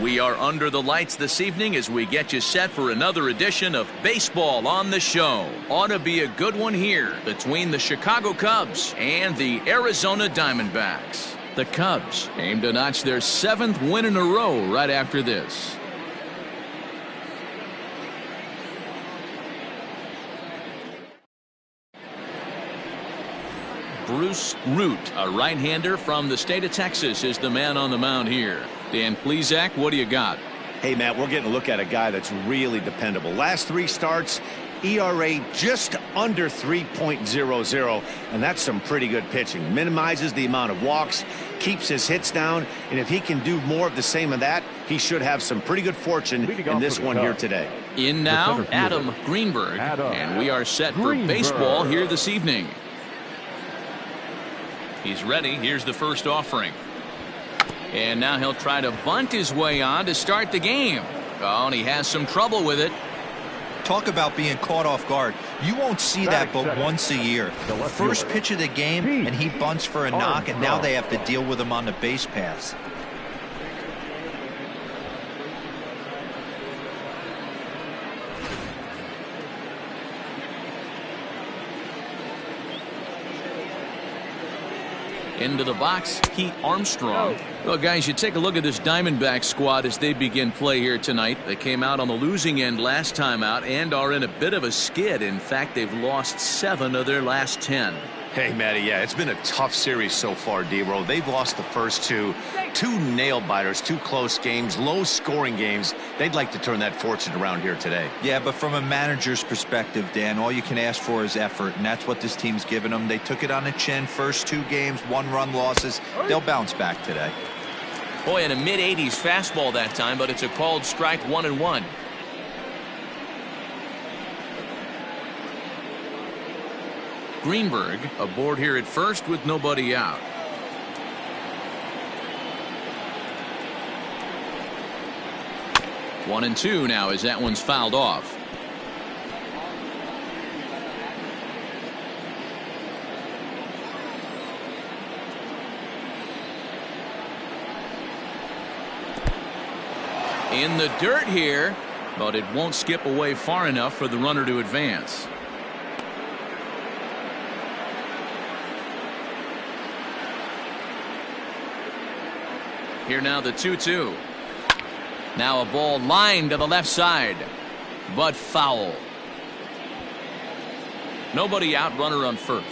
We are under the lights this evening as we get you set for another edition of Baseball on the Show. Ought to be a good one here between the Chicago Cubs and the Arizona Diamondbacks. The Cubs aim to notch their 7th win in a row right after this. Bruce Root, a right-hander from the state of Texas, is the man on the mound here. Dan Plesac, what do you got? Hey, Matt, we're getting a look at a guy that's really dependable. Last 3 starts, ERA just under 3.00, and that's some pretty good pitching. Minimizes the amount of walks, keeps his hits down, and if he can do more of the same of that, he should have some pretty good fortune in this one here today. In now, Adam Greenberg, and we are set for baseball here this evening. He's ready. Here's the first offering. And now he'll try to bunt his way on to start the game. Oh, and he has some trouble with it. Talk about being caught off guard. You won't see that but once a year. First pitch of the game, and he bunts for a knock, and now they have to deal with him on the base pass. Into the box, Pete Armstrong. Well, guys, you take a look at this Diamondbacks squad as they begin play here tonight. They came out on the losing end last time out and are in a bit of a skid. In fact, they've lost 7 of their last 10. Hey, Matty, yeah, it's been a tough series so far, D-Row. They've lost the first 2 nail-biters, 2 close games, low-scoring games. They'd like to turn that fortune around here today. Yeah, but from a manager's perspective, Dan, all you can ask for is effort, and that's what this team's given them. They took it on the chin, first 2 games, 1-run losses. They'll bounce back today. Boy, in a mid-80s fastball that time, but it's a called strike, 1-1. Greenberg aboard here at first with nobody out. One and 2 now as that one's fouled off. In the dirt here, but it won't skip away far enough for the runner to advance. Here now the 2-2. Now a ball lined to the left side, but foul. Nobody out, runner on first.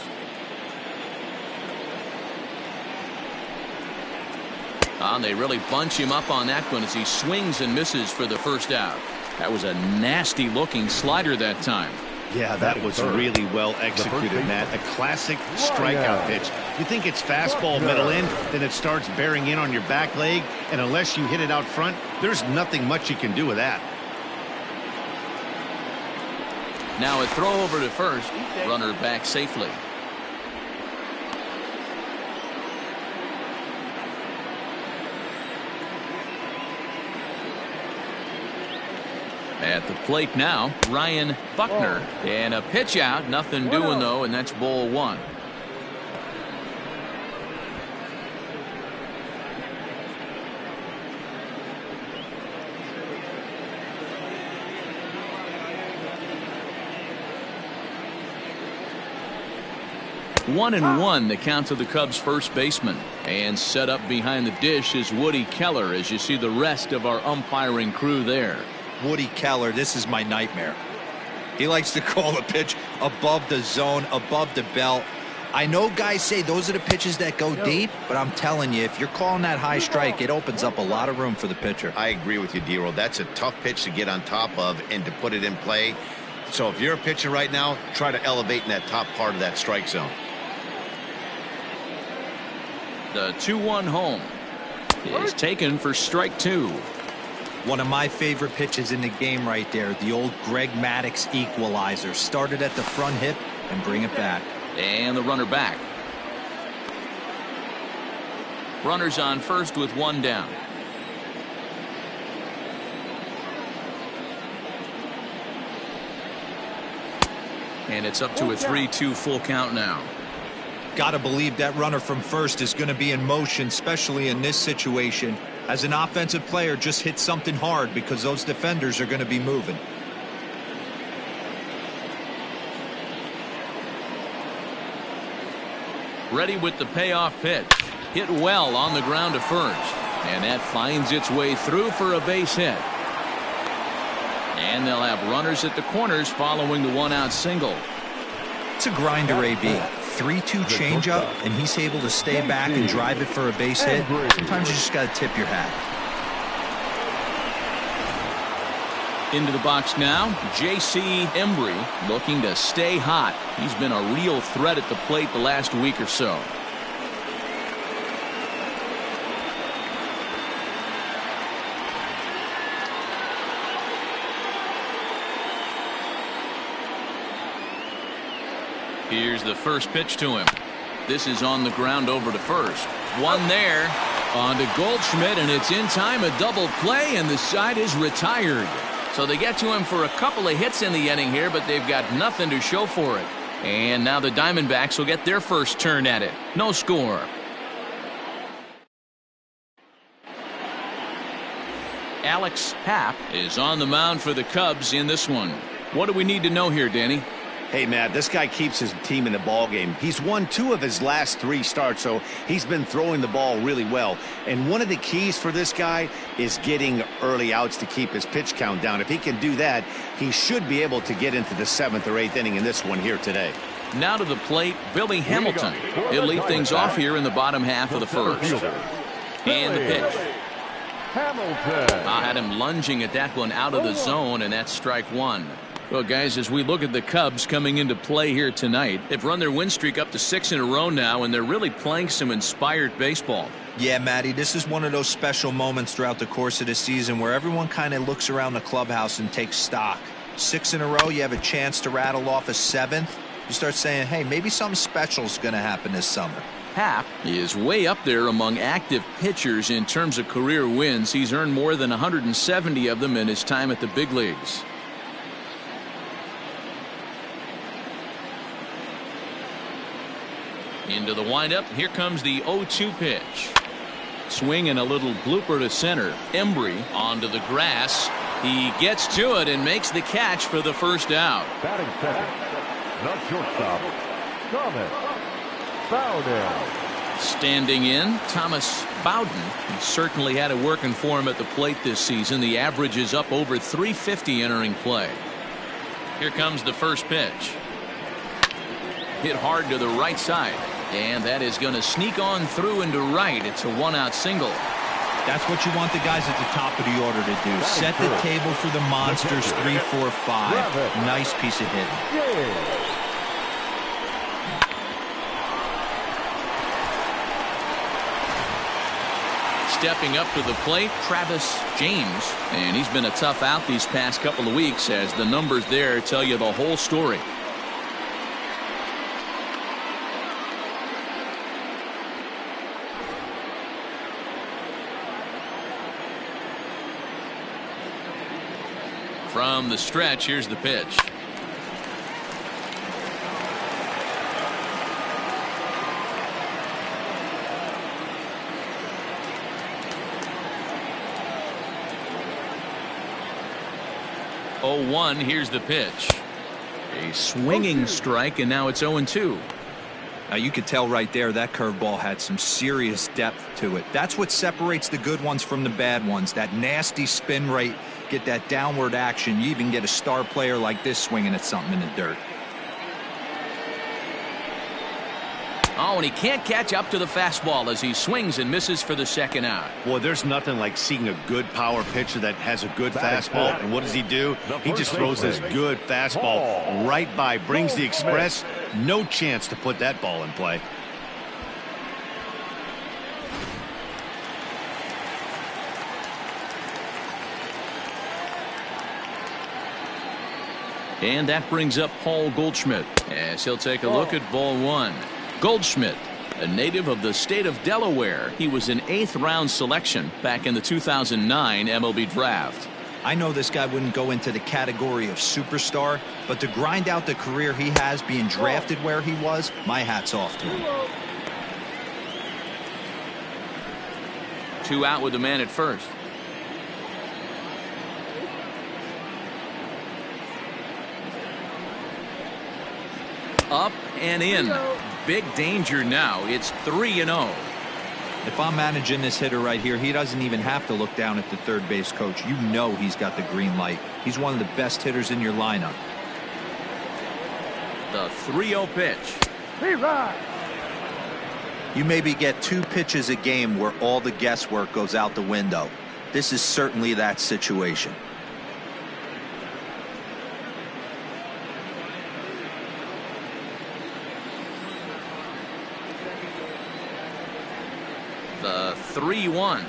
And they really bunch him up on that one as he swings and misses for the first out. That was a nasty looking slider that time. Yeah, that was really well executed, Matt. A classic strikeout pitch. You think it's fastball middle in, then it starts bearing in on your back leg, and unless you hit it out front, there's nothing much you can do with that. Now a throw over to first, runner back safely. At the plate now, Ryan Buckner. And a pitch out, nothing doing though, and that's ball 1. One and 1 the count to the Cubs first baseman. And set up behind the dish is Woody Keller as you see the rest of our umpiring crew there. Woody Keller, this is my nightmare. He likes to call the pitch above the zone, above the belt. I know guys say those are the pitches that go deep, but I'm telling you, if you're calling that high strike, it opens up a lot of room for the pitcher. I agree with you, D-Roll. That's a tough pitch to get on top of and to put it in play. So if you're a pitcher right now, try to elevate in that top part of that strike zone. The 2-1 home is taken for strike 2. One of my favorite pitches in the game right there, the old Greg Maddux equalizer. Started at the front hip and bring it back. And the runner back. Runners on first with 1 down. And it's up to a 3-2 full count now. Got to believe that runner from first is going to be in motion, especially in this situation. As an offensive player, just hit something hard because those defenders are going to be moving. Ready with the payoff pitch. Hit well on the ground to first. And that finds its way through for a base hit. And they'll have runners at the corners following the one-out single. It's a grinder, AB. 3-2 changeup, and he's able to stay back and drive it for a base hit. Sometimes you just got to tip your hat. Into the box now, J.C. Embry looking to stay hot. He's been a real threat at the plate the last week or so. Here's the first pitch to him. This is on the ground over to first. One there. On to Goldschmidt, and it's in time. A double play, and the side is retired. So they get to him for a couple of hits in the inning here, but they've got nothing to show for it. And now the Diamondbacks will get their first turn at it. No score. Alex Happ is on the mound for the Cubs in this one. What do we need to know here, Danny? Hey, Matt, this guy keeps his team in the ball game. He's won 2 of his last 3 starts, so he's been throwing the ball really well. And one of the keys for this guy is getting early outs to keep his pitch count down. If he can do that, he should be able to get into the 7th or 8th inning in this one here today. Now to the plate, Billy Hamilton. He'll lead things off here in the bottom half of the first. And the pitch. I had him lunging at that one out of the zone, and that's strike 1. Well, guys, as we look at the Cubs coming into play here tonight, they've run their win streak up to 6 in a row now, and they're really playing some inspired baseball. Yeah, Matty, this is one of those special moments throughout the course of the season where everyone kind of looks around the clubhouse and takes stock. 6 in a row, you have a chance to rattle off a 7th. You start saying, hey, maybe something special is going to happen this summer. Happ is way up there among active pitchers in terms of career wins. He's earned more than 170 of them in his time at the big leagues. Into the windup. Here comes the 0-2 pitch. Swing and a little blooper to center. Embry onto the grass. He gets to it and makes the catch for the first out. Batting second, not shortstop, Thomas Bowden. Standing in, Thomas Bowden. He certainly had it working for him at the plate this season. The average is up over 350 entering play. Here comes the first pitch. Hit hard to the right side. And that is going to sneak on through into right. It's a one-out single. That's what you want the guys at the top of the order to do. Set the table for the monsters. 3, 4, 5. Nice piece of hitting. Stepping up to the plate, Travis James. And he's been a tough out these past couple of weeks, as the numbers there tell you the whole story. From the stretch, here's the pitch. Oh, 1, here's the pitch. A swinging strike, and now it's 0-2. Now you could tell right there that curveball had some serious depth to it. That's what separates the good ones from the bad ones. That nasty spin rate, get that downward action. You even get a star player like this swinging at something in the dirt. Oh, and he can't catch up to the fastball as he swings and misses for the second out. Boy, there's nothing like seeing a good power pitcher that has a good fastball. And what does he do? He just throws this good fastball right by, brings the express. No chance to put that ball in play. And that brings up Paul Goldschmidt as he'll take a look at ball 1. Goldschmidt, a native of the state of Delaware. He was an 8th round selection back in the 2009 MLB draft. I know this guy wouldn't go into the category of superstar, but to grind out the career he has being drafted where he was, my hat's off to him. 2 out with the man at first. Up and in. Big danger now. It's 3-0. If I'm managing this hitter right here, he doesn't even have to look down at the third base coach. You know he's got the green light. He's one of the best hitters in your lineup. The 3-0 pitch. You maybe get 2 pitches a game where all the guesswork goes out the window. This is certainly that situation. The 3-1.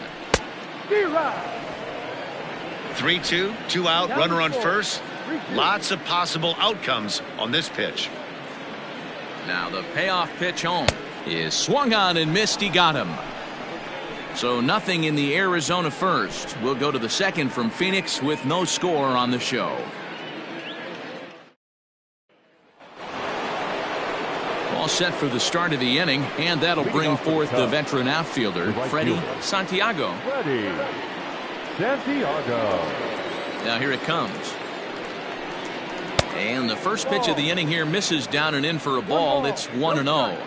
3-2, 2 out, runner on first. Lots of possible outcomes on this pitch. Now the payoff pitch home is swung on and missed. He got him. So nothing in the Arizona first. We'll go to the second from Phoenix with no score on the show. All set for the start of the inning, and that'll bring forth the veteran outfielder, Freddie Santiago. Freddie Santiago. Now here it comes. And the first pitch of the inning here misses down and in for a ball. It's 1-0.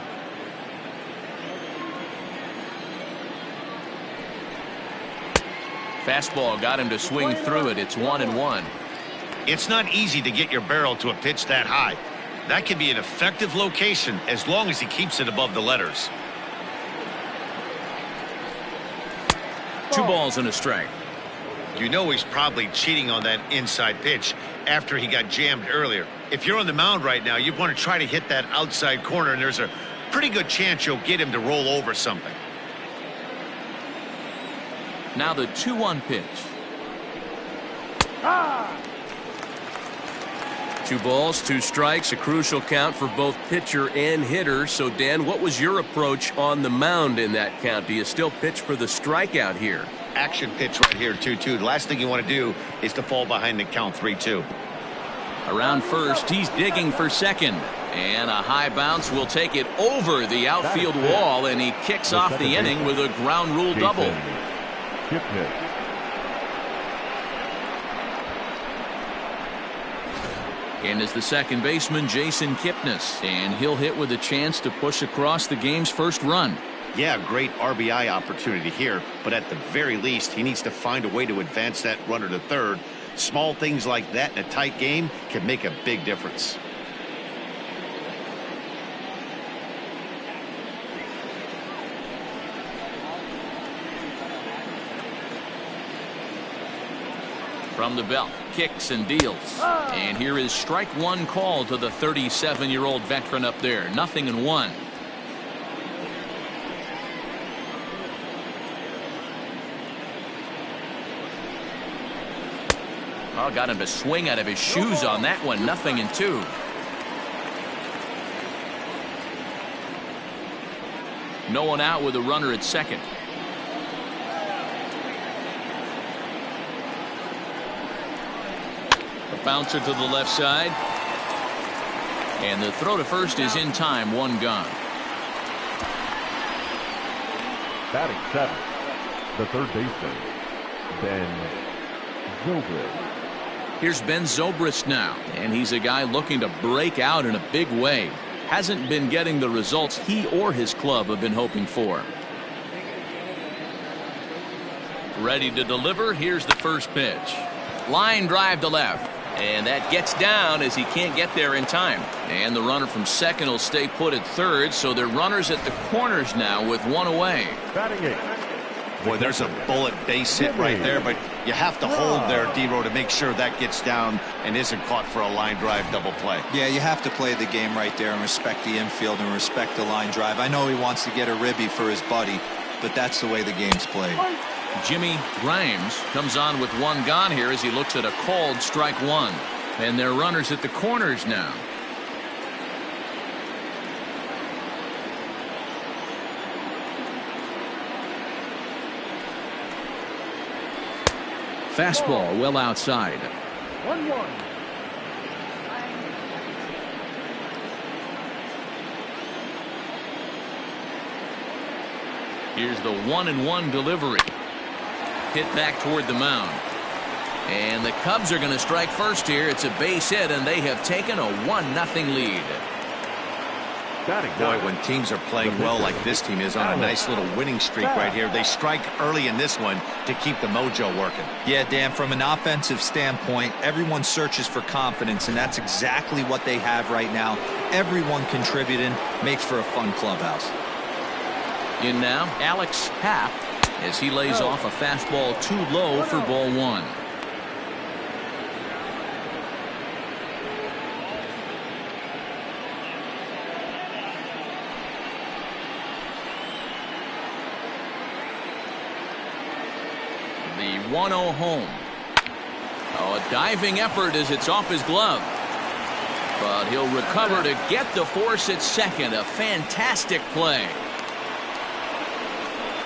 Fastball got him to swing through it. It's 1-1. It's not easy to get your barrel to a pitch that high. That can be an effective location as long as he keeps it above the letters. 2 balls and a strike. You know he's probably cheating on that inside pitch after he got jammed earlier. If you're on the mound right now, you want to try to hit that outside corner, and there's a pretty good chance you'll get him to roll over something. Now the 2-1 pitch. 2 balls, 2 strikes, a crucial count for both pitcher and hitter. So, Dan, what was your approach on the mound in that count? Do you still pitch for the strikeout here? Action pitch right here, 2-2. The last thing you want to do is to fall behind the count 3-2. Around first, he's digging for second. And a high bounce will take it over the outfield wall, and he kicks off the inning with a ground rule double. And is the second baseman, Jason Kipnis, and he'll hit with a chance to push across the game's first run. Yeah, great RBI opportunity here, but at the very least, he needs to find a way to advance that runner to third. Small things like that in a tight game can make a big difference. From the belt, kicks and deals. And here is strike 1 call to the 37-year-old veteran up there. 0-1. Oh, got him to swing out of his shoes on that one. 0-2. No one out with a runner at second. Bouncer to the left side. And the throw to first is in time. 1 gone. Batting 7, the third baseman, Ben Zobrist. Here's Ben Zobrist now, and he's a guy looking to break out in a big way. Hasn't been getting the results he or his club have been hoping for. Ready to deliver. Here's the first pitch. Line drive to left. And that gets down as he can't get there in time. And the runner from second will stay put at third, so they're runners at the corners now with 1 away. Batting 8. Boy, there's a bullet base hit right there, but you have to hold there, D-Row, to make sure that gets down and isn't caught for a line drive double play. Yeah, you have to play the game right there and respect the infield and respect the line drive. I know he wants to get a ribby for his buddy, but that's the way the game's played. Jimmy Grimes comes on with 1 gone here as he looks at a called strike 1. And they're runners at the corners now. Fastball well outside. 1-1. Here's the 1-1 delivery. hit back toward the mound. And the Cubs are going to strike first here. It's a base hit, and they have taken a 1-0 lead. Boy, when teams are playing well like this team is on a nice little winning streak right here, they strike early in this one to keep the mojo working. Yeah, Dan, from an offensive standpoint, everyone searches for confidence, and that's exactly what they have right now. Everyone contributing makes for a fun clubhouse. In now, Alex Happ, as he lays off a fastball too low for ball one. The 1-0 home. Oh, a diving effort as it's off his glove. But he'll recover to get the force at second. A fantastic play.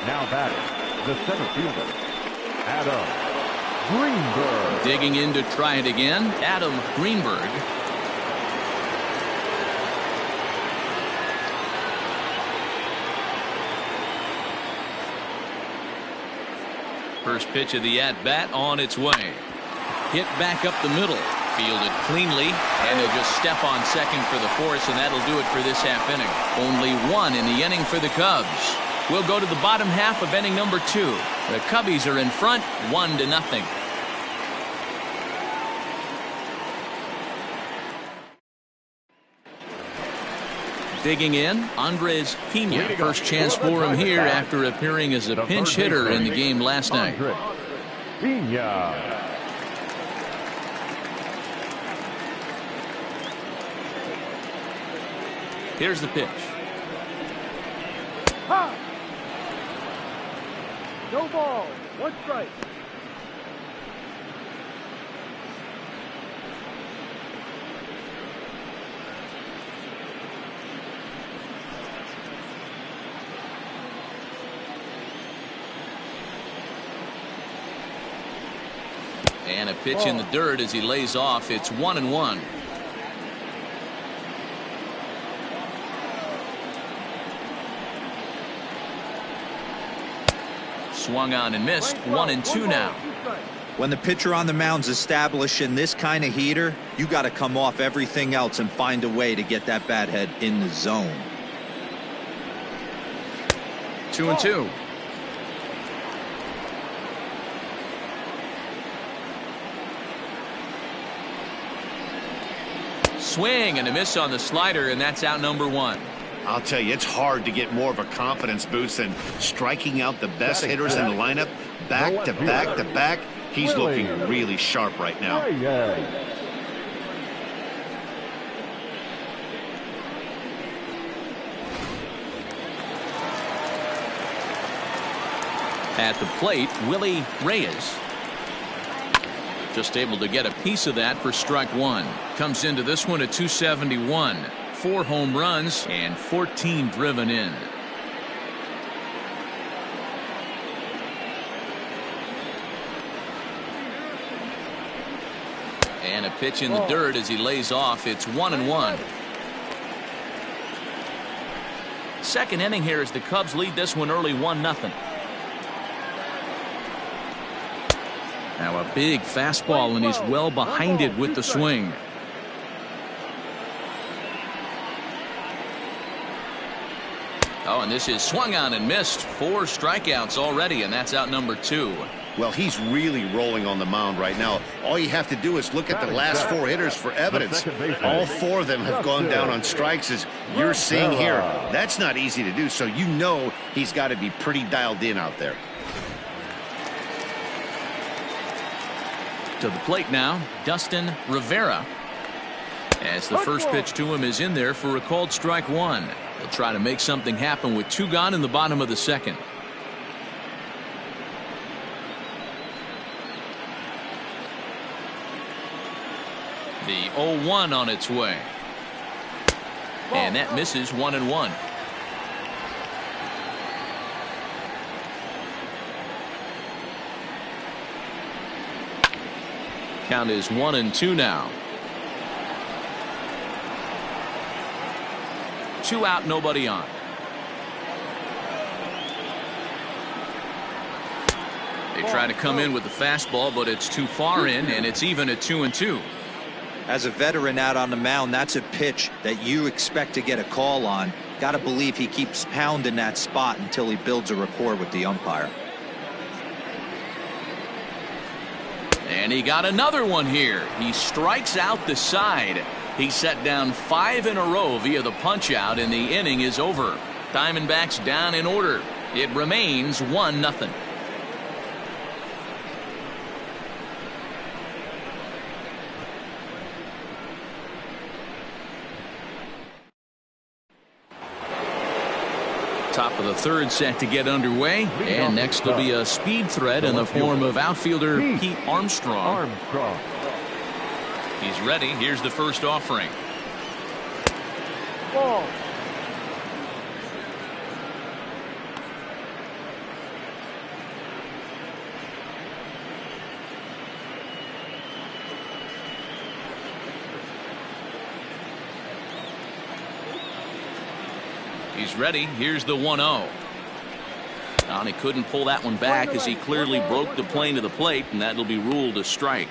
Now batting, the center fielder, Adam Greenberg. Digging in to try it again, Adam Greenberg. First pitch of the at-bat on its way. Hit back up the middle. Fielded cleanly, and they'll just step on second for the force, and that'll do it for this half inning. Only one in the inning for the Cubs. We'll go to the bottom half of inning number 2. The Cubbies are in front, 1-0. Digging in, Andres Pena. First chance for him here after appearing as a pinch hitter in the game last night. Pena. Here's the pitch. No ball, 1 strike. And a pitch in the dirt as he lays off. It's 1-1. Swung on and missed. 1-2 now. When the pitcher on the mound's establishing this kind of heater, you got to come off everything else and find a way to get that bat head in the zone. 2-2. Swing and a miss on the slider, and that's out number 1. I'll tell you, it's hard to get more of a confidence boost than striking out the best hitters in the lineup back to back to back. He's looking really sharp right now. At the plate, Willie Reyes. Just able to get a piece of that for strike 1. Comes into this one at 271. 4 home runs and 14 driven in. And a pitch in the dirt as he lays off. It's 1-1. Second inning here as the Cubs lead this one early 1-0. Now a big fastball, and he's well behind it with the swing. Oh, and this is swung on and missed. 4 strikeouts already, and that's out number 2. Well, he's really rolling on the mound right now. All you have to do is look at the last 4 hitters for evidence. All 4 of them have gone down on strikes, as you're seeing here. That's not easy to do, so you know he's got to be pretty dialed in out there. To the plate now, Dustin Rivera. As the first pitch to him is in there for a called strike 1. He'll try to make something happen with 2 gone in the bottom of the second. The 0-1 on its way. And that misses. 1-1. Count is 1-2 now. 2 out, nobody on. They try to come in with the fastball, but it's too far in, and it's even at 2-2. As a veteran out on the mound, that's a pitch that you expect to get a call on. Got to believe he keeps pounding that spot until he builds a rapport with the umpire. And he got another one here. He strikes out the side. He set down 5 in a row via the punch out, and the inning is over. Diamondbacks down in order. It remains 1-0. Top of the third set to get underway, and next will be a speed threat in the form of outfielder Pete Armstrong. He's ready. Here's the first offering. Ball. He's ready. Here's the 1-0. And he couldn't pull that one back as he clearly broke the plane to the plate, and that'll be ruled a strike.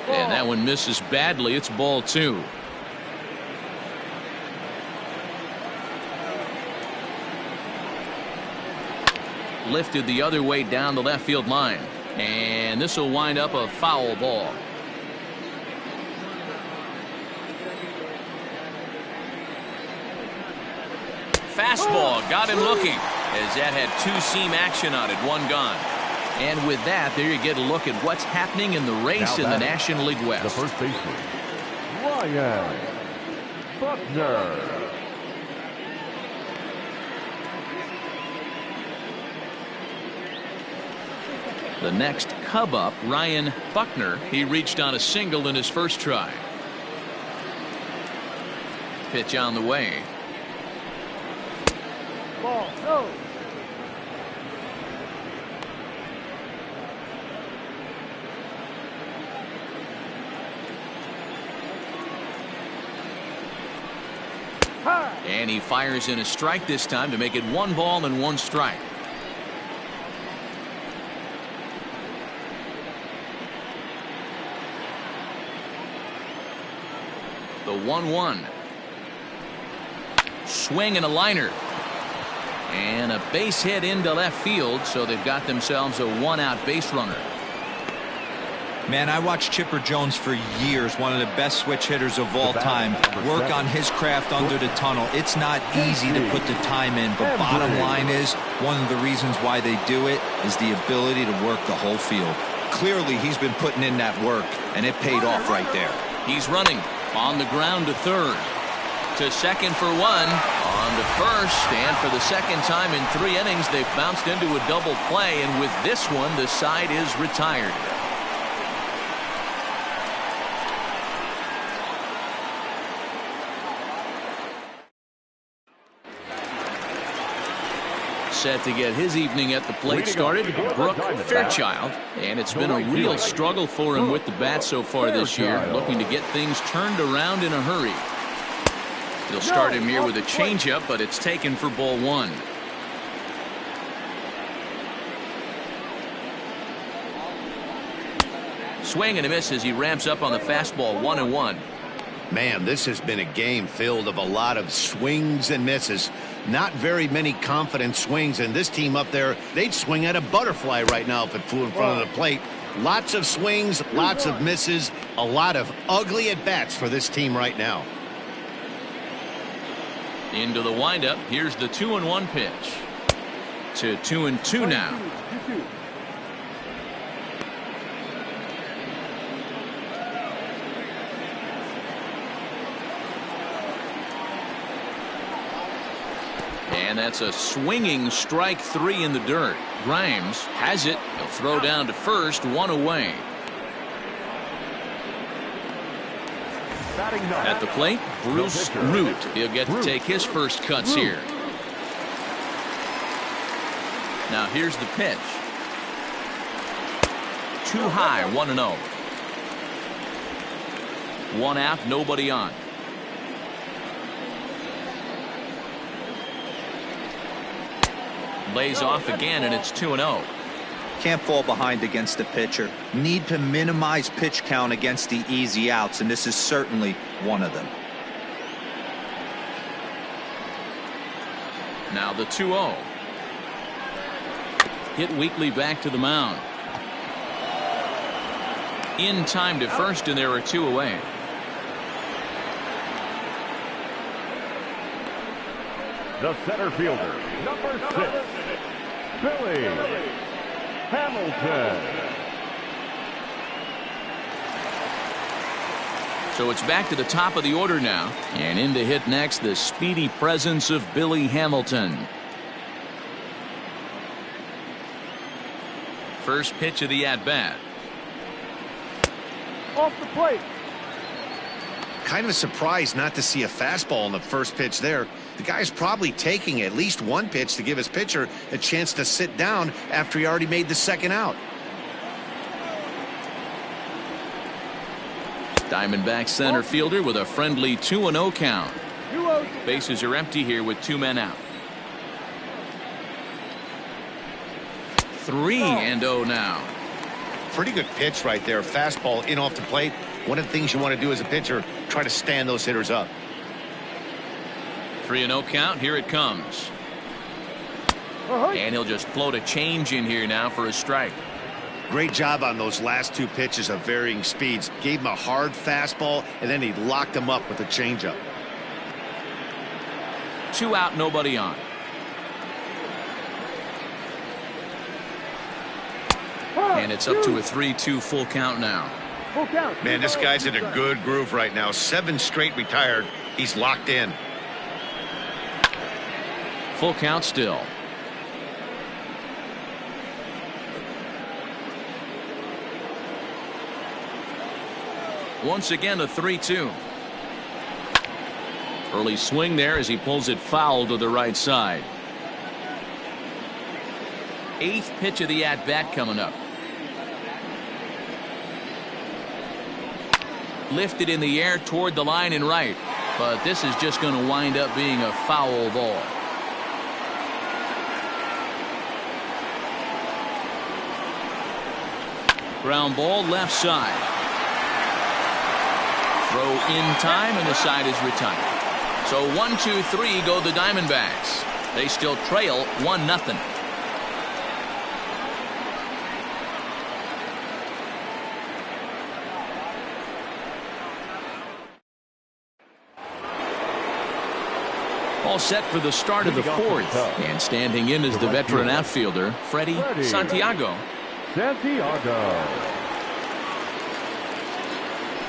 And that one misses badly. It's ball 2. Lifted the other way down the left field line. And this will wind up a foul ball. Fastball got him looking, as that had 2-seam action on it, 1 gone. And with that, there you get a look at what's happening in the race in the National League West. The first baseman, Ryan Buckner. The next Cub up, Ryan Buckner. He reached on a single in his first try. Pitch on the way. Ball, no. And he fires in a strike this time to make it 1 ball and 1 strike. The 1-1. Swing and a liner. And a base hit into left field, so they've got themselves a 1-out base runner. Man, I watched Chipper Jones for years, one of the best switch hitters of all time. Work on his craft under the tunnel. It's not easy to put the time in, but bottom line is, one of the reasons why they do it is the ability to work the whole field. Clearly, he's been putting in that work, and it paid off right there. He's running on the ground to third. To second for 1. On to first. And for the second time in 3 innings, they've bounced into a double play. And with this one, the side is retired. Set to get his evening at the plate started, Brooke Fairchild, and it's been a real struggle for him with the bat so far this year, looking to get things turned around in a hurry. He'll start him here with a changeup, but it's taken for ball 1. Swing and a miss as he ramps up on the fastball. 1-1. Man, this has been a game filled of a lot of swings and misses. Not very many confident swings, and this team up there, they'd swing at a butterfly right now if it flew in front of the plate. Lots of swings, lots of misses, a lot of ugly at-bats for this team right now. Into the windup. Here's the 2-1 pitch. To 2-2 now. And that's a swinging strike 3 in the dirt. Grimes has it. He'll throw down to first, 1 away. At the plate, Bruce Root. He'll get to take his first cuts here. Now here's the pitch. Too high, 1-0. One out, nobody on. Lays off again, and it's 2-0. Can't fall behind against the pitcher. Need to minimize pitch count against the easy outs, and this is certainly one of them. Now the 2-0. Hit weakly back to the mound. In time to first, and there are two away. The center fielder, number 6, Billy Hamilton. So it's back to the top of the order now. And in to hit next, the speedy presence of Billy Hamilton. First pitch of the at-bat. Off the plate. Kind of surprised not to see a fastball on the first pitch there. The guy's probably taking at least one pitch to give his pitcher a chance to sit down after he already made the second out. Diamondbacks center fielder with a friendly 2-0 count. Bases are empty here with two men out. 3-0 now. Pretty good pitch right there. Fastball in off the plate. One of the things you want to do as a pitcher, try to stand those hitters up. 3-0 count. Here it comes. And he'll just float a change in here now for a strike. Great job on those last two pitches of varying speeds. Gave him a hard fastball, and then he locked him up with a changeup. 2 out, nobody on. And it's up to a 3-2 full count now. Man, this guy's in a good groove right now. 7 straight retired. He's locked in. Full count still. Once again a 3-2. Early swing there as he pulls it foul to the right side. 8th pitch of the at-bat coming up. Lifted in the air toward the line and right, but this is just going to wind up being a foul ball. Ground ball left side. Throw in time, and the side is retired. So 1-2-3 go the Diamondbacks. They still trail 1-0. All set for the start of the 4th. And standing in is the veteran outfielder, Freddie Santiago.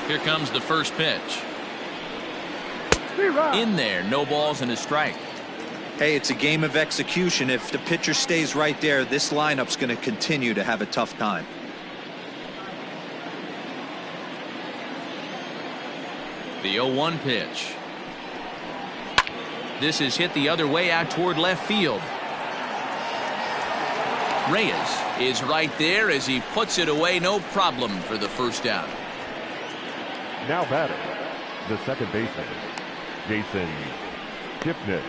Here comes the first pitch. In there, no balls and a strike. Hey, it's a game of execution. If the pitcher stays right there, this lineup's going to continue to have a tough time. The 0-1 pitch. This is hit the other way out toward left field. Reyes is right there as he puts it away, no problem for the first out. Now batting, the second baseman, Jason Kipnis.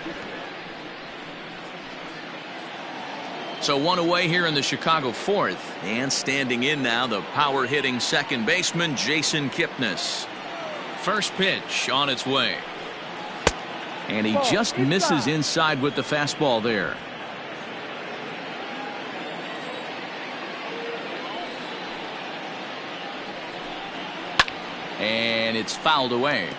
So one away here in the Chicago 4th, and standing in now the power hitting second baseman Jason Kipnis. First pitch on its way. And he just misses inside with the fastball there. And it's fouled away.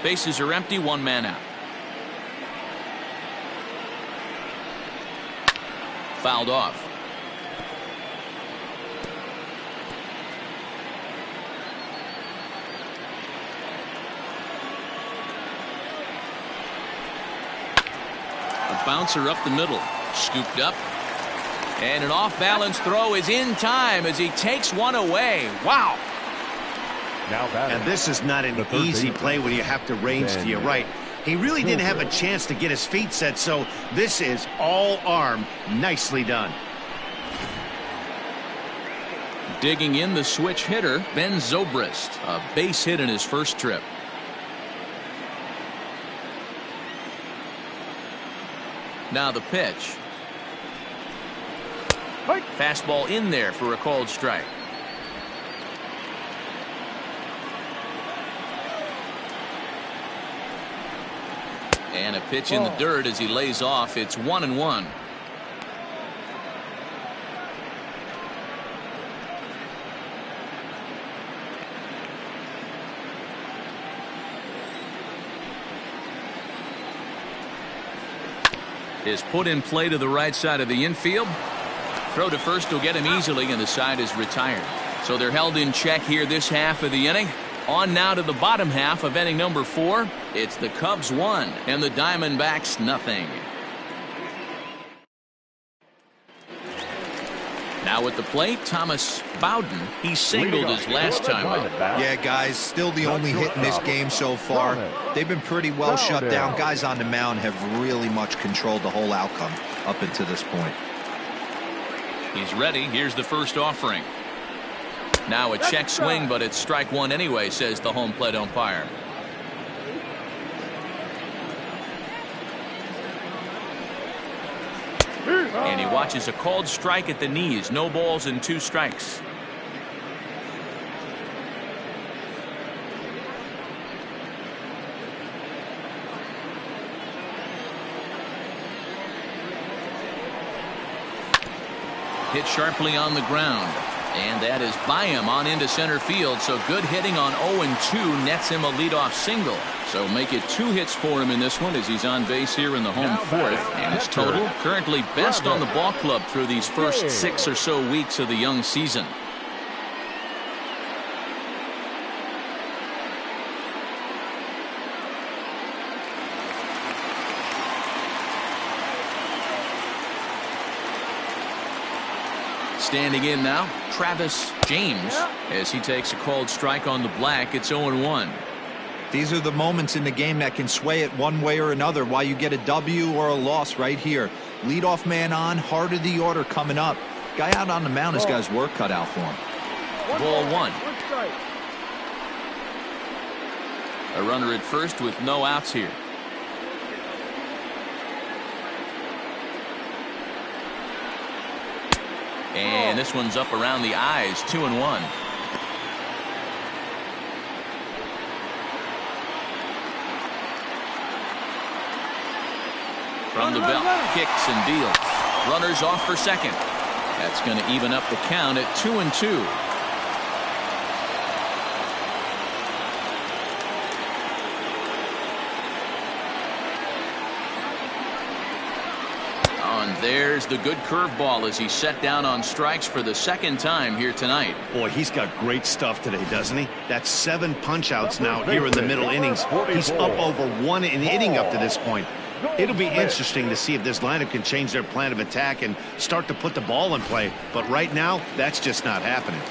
Bases are empty, one man out. Fouled off. A bouncer up the middle, scooped up. And an off-balance throw is in time as he takes one away. Wow. And this is not an easy play when you have to range to your right. He really didn't have a chance to get his feet set, so this is all arm. Nicely done. Digging in, the switch hitter, Ben Zobrist. A base hit in his first trip. Now the pitch. Fastball in there for a called strike. And a pitch in the dirt as he lays off. It's 1-1. Is put in play to the right side of the infield. Throw to first will get him easily, and the side is retired. So they're held in check here this half of the inning. On now to the bottom half of inning number 4. It's the Cubs 1 and the Diamondbacks nothing. Now at the plate, Thomas Bowden. He singled his last time up. Yeah, guys, still the only hit in this game so far. They've been pretty well shut down. Guys on the mound have really much controlled the whole outcome up until this point. He's ready. Here's the first offering. Now a check swing, but it's strike one anyway, says the home plate umpire. And he watches a called strike at the knees. No balls and 2 strikes. Hit sharply on the ground. And that is by him on into center field. So good hitting on 0-2 nets him a leadoff single. So make it 2 hits for him in this one as he's on base here in the home 4th. And his total currently best on the ball club through these first 6 or so weeks of the young season. Standing in now, Travis James, as he takes a called strike on the black. It's 0-1. These are the moments in the game that can sway it one way or another, why you get a W or a loss right here. Leadoff man on, heart of the order coming up. Guy out on the mound has got his work cut out for him. Ball 1. A runner at first with no outs here. And this one's up around the eyes. 2-1. From the belt, kicks and deals. Runners off for second. That's going to even up the count at 2-2. There's the good curveball as he's set down on strikes for the second time here tonight. Boy, he's got great stuff today, doesn't he? That's 7 punch-outs now here in the middle innings. He's up over 1 inning up to this point. It'll be interesting to see if this lineup can change their plan of attack and start to put the ball in play. But right now, that's just not happening.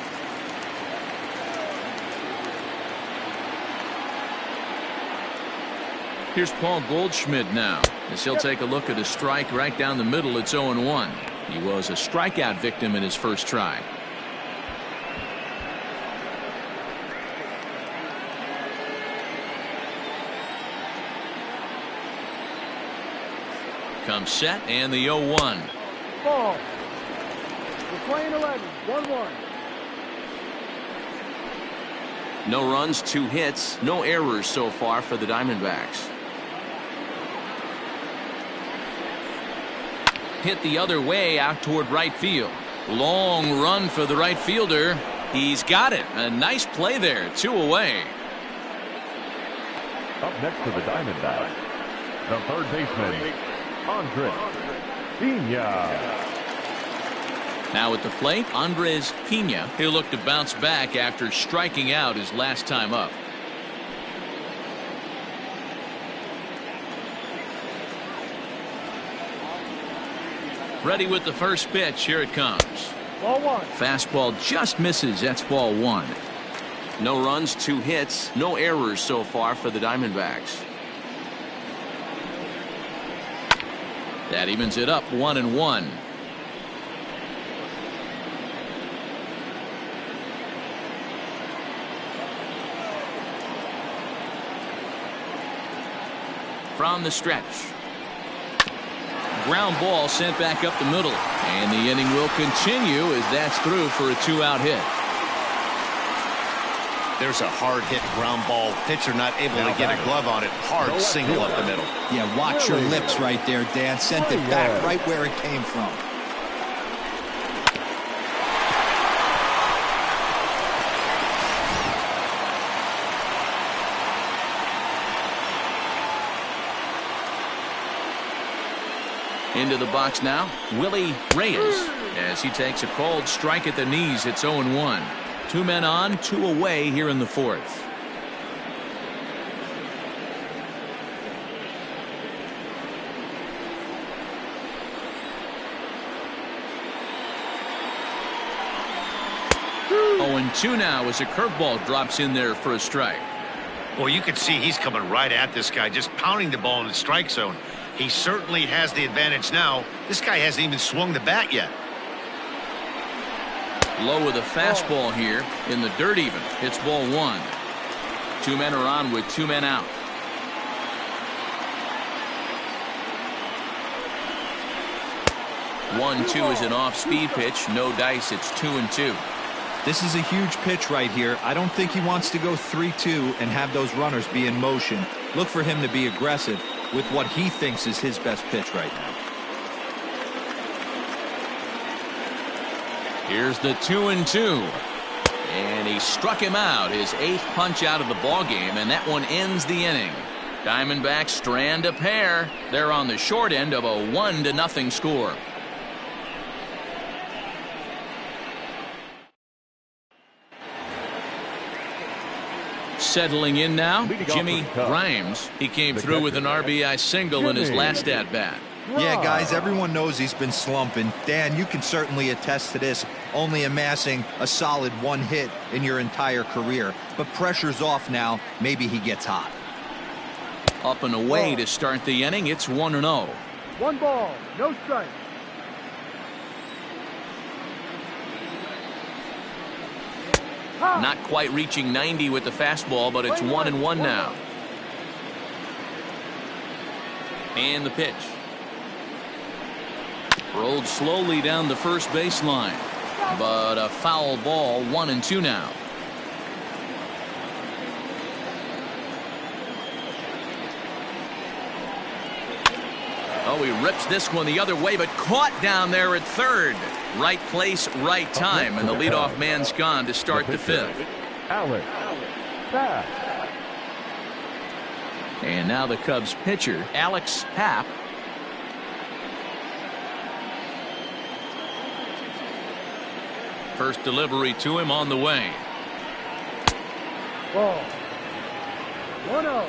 Here's Paul Goldschmidt now, as he'll take a look at a strike right down the middle. It's 0-1. He was a strikeout victim in his first try. Comes set, and the 0-1. Ball. We're playing 11. 1-1. No runs, 2 hits, no errors so far for the Diamondbacks. Hit the other way out toward right field. Long run for the right fielder. He's got it. A nice play there. 2 away. Up next to the Diamondbacks, the third baseman, Andres Pena. Now at the plate, Andres Pena. He'll look to bounce back after striking out his last time up. Ready with the first pitch. Here it comes. Ball 1. Fastball just misses. That's ball 1. No runs, 2 hits, no errors so far for the Diamondbacks. That evens it up 1-1. from the stretch. Ground ball sent back up the middle. And the inning will continue as that's through for a 2-out hit. There's a hard hit ground ball. Pitcher not able to get a glove on it. Hard single up the middle. Yeah, watch your lips right there, Dan. Sent it back right where it came from. Into the box now, Willie Reyes, as he takes a called strike at the knees. It's 0-1. 2 men on, 2 away here in the 4th. And 2 now as a curveball drops in there for a strike. Well, you can see he's coming right at this guy, just pounding the ball in the strike zone. He certainly has the advantage now. This guy hasn't even swung the bat yet. Low with a fastball here in the dirt even. It's ball 1. 2 men are on with 2 men out. One, 2 is an off-speed pitch. No dice. It's 2-2. This is a huge pitch right here. I don't think he wants to go 3-2 and have those runners be in motion. Look for him to be aggressive with what he thinks is his best pitch right now. Here's the 2-2. And he struck him out, his 8th punch out of the ball game, and that one ends the inning. Diamondbacks strand a pair. They're on the short end of a 1-0 score. Settling in now, Jimmy Grimes. He came through with an RBI single in his last at-bat. Yeah, guys, everyone knows he's been slumping. Dan, you can certainly attest to this, only amassing a solid 1 hit in your entire career. But pressure's off now. Maybe he gets hot. Up and away to start the inning. It's 1-0. 1 ball, no strike. Not quite reaching 90 with the fastball, but it's 1-1 now. And the pitch. Rolled slowly down the first baseline, but a foul ball. 1-2 now. Oh, he rips this one the other way, but caught down there at third. Right place, right time, and the leadoff man's gone to start the 5th. And now the Cubs pitcher, Alex Happ. First delivery to him on the way. Ball. 1-0.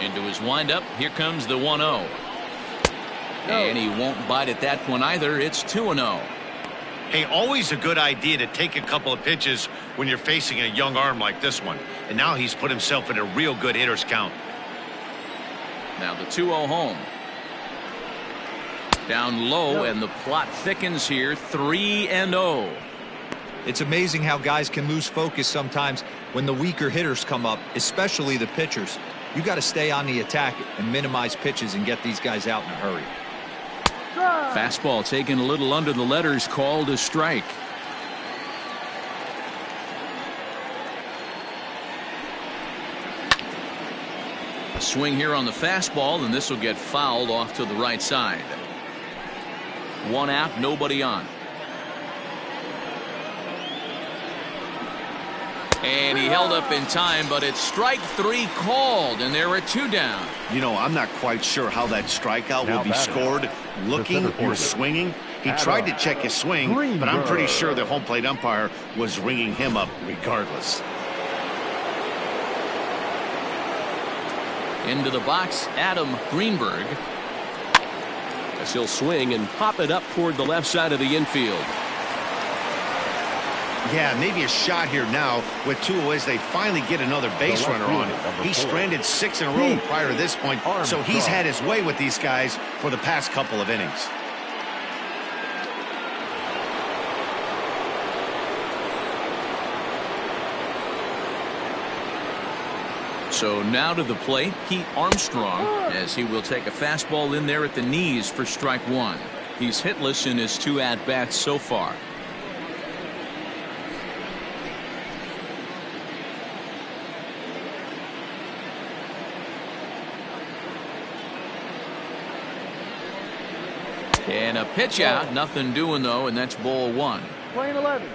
Into his windup. Here comes the 1-0. And he won't bite at that one either. It's 2-0. Hey, always a good idea to take a couple of pitches when you're facing a young arm like this one. And now he's put himself in a real good hitter's count. Now the 2-0 home. Down low, and the plot thickens here. 3-0. It's amazing how guys can lose focus sometimes when the weaker hitters come up, especially the pitchers. You got to stay on the attack and minimize pitches and get these guys out in a hurry. Fastball taken a little under the letters, called a strike. A swing here on the fastball, and this will get fouled off to the right side. 1 out, nobody on. And he held up in time, but it's strike 3 called, and there are 2 down. You know, I'm not quite sure how that strikeout will be scored, looking or swinging. He tried to check his swing, but I'm pretty sure the home plate umpire was ringing him up regardless. Into the box, Adam Greenberg. As he'll swing and pop it up toward the left side of the infield. Yeah, maybe a shot here now with 2 away as they finally get another base runner on. He stranded 6 in a row prior to this point, so he's had his way with these guys for the past couple of innings. So now to the plate, Pete Armstrong, as he will take a fastball in there at the knees for strike one. He's hitless in his 2 at-bats so far. And a pitch out, nothing doing though, and that's ball 1. Playing 11.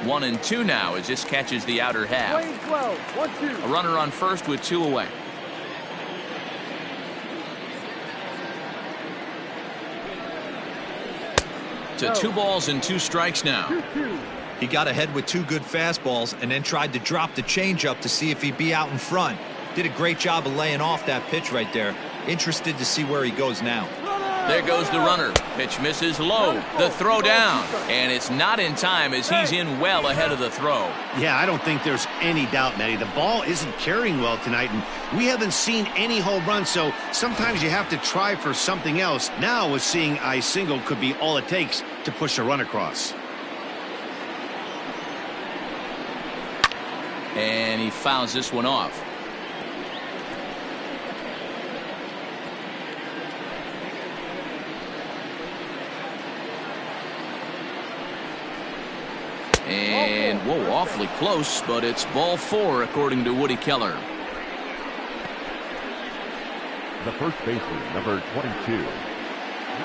1-2 now as this catches the outer half. Playing 12. 1-2. A runner on first with 2 away. To 2 balls and 2 strikes now. 2-2. He got ahead with 2 good fastballs and then tried to drop the changeup to see if he'd be out in front. Did a great job of laying off that pitch right there. Interested to see where he goes now. There goes the runner. Pitch misses low. The throw down. And it's not in time as he's in well ahead of the throw. Yeah, I don't think there's any doubt, Matty. The ball isn't carrying well tonight, and we haven't seen any home runs, so sometimes you have to try for something else. Now, with seeing a single could be all it takes to push a run across. And he fouls this one off. And, whoa, awfully close, but it's ball 4 according to Woody Keller. The first baseman, number 22,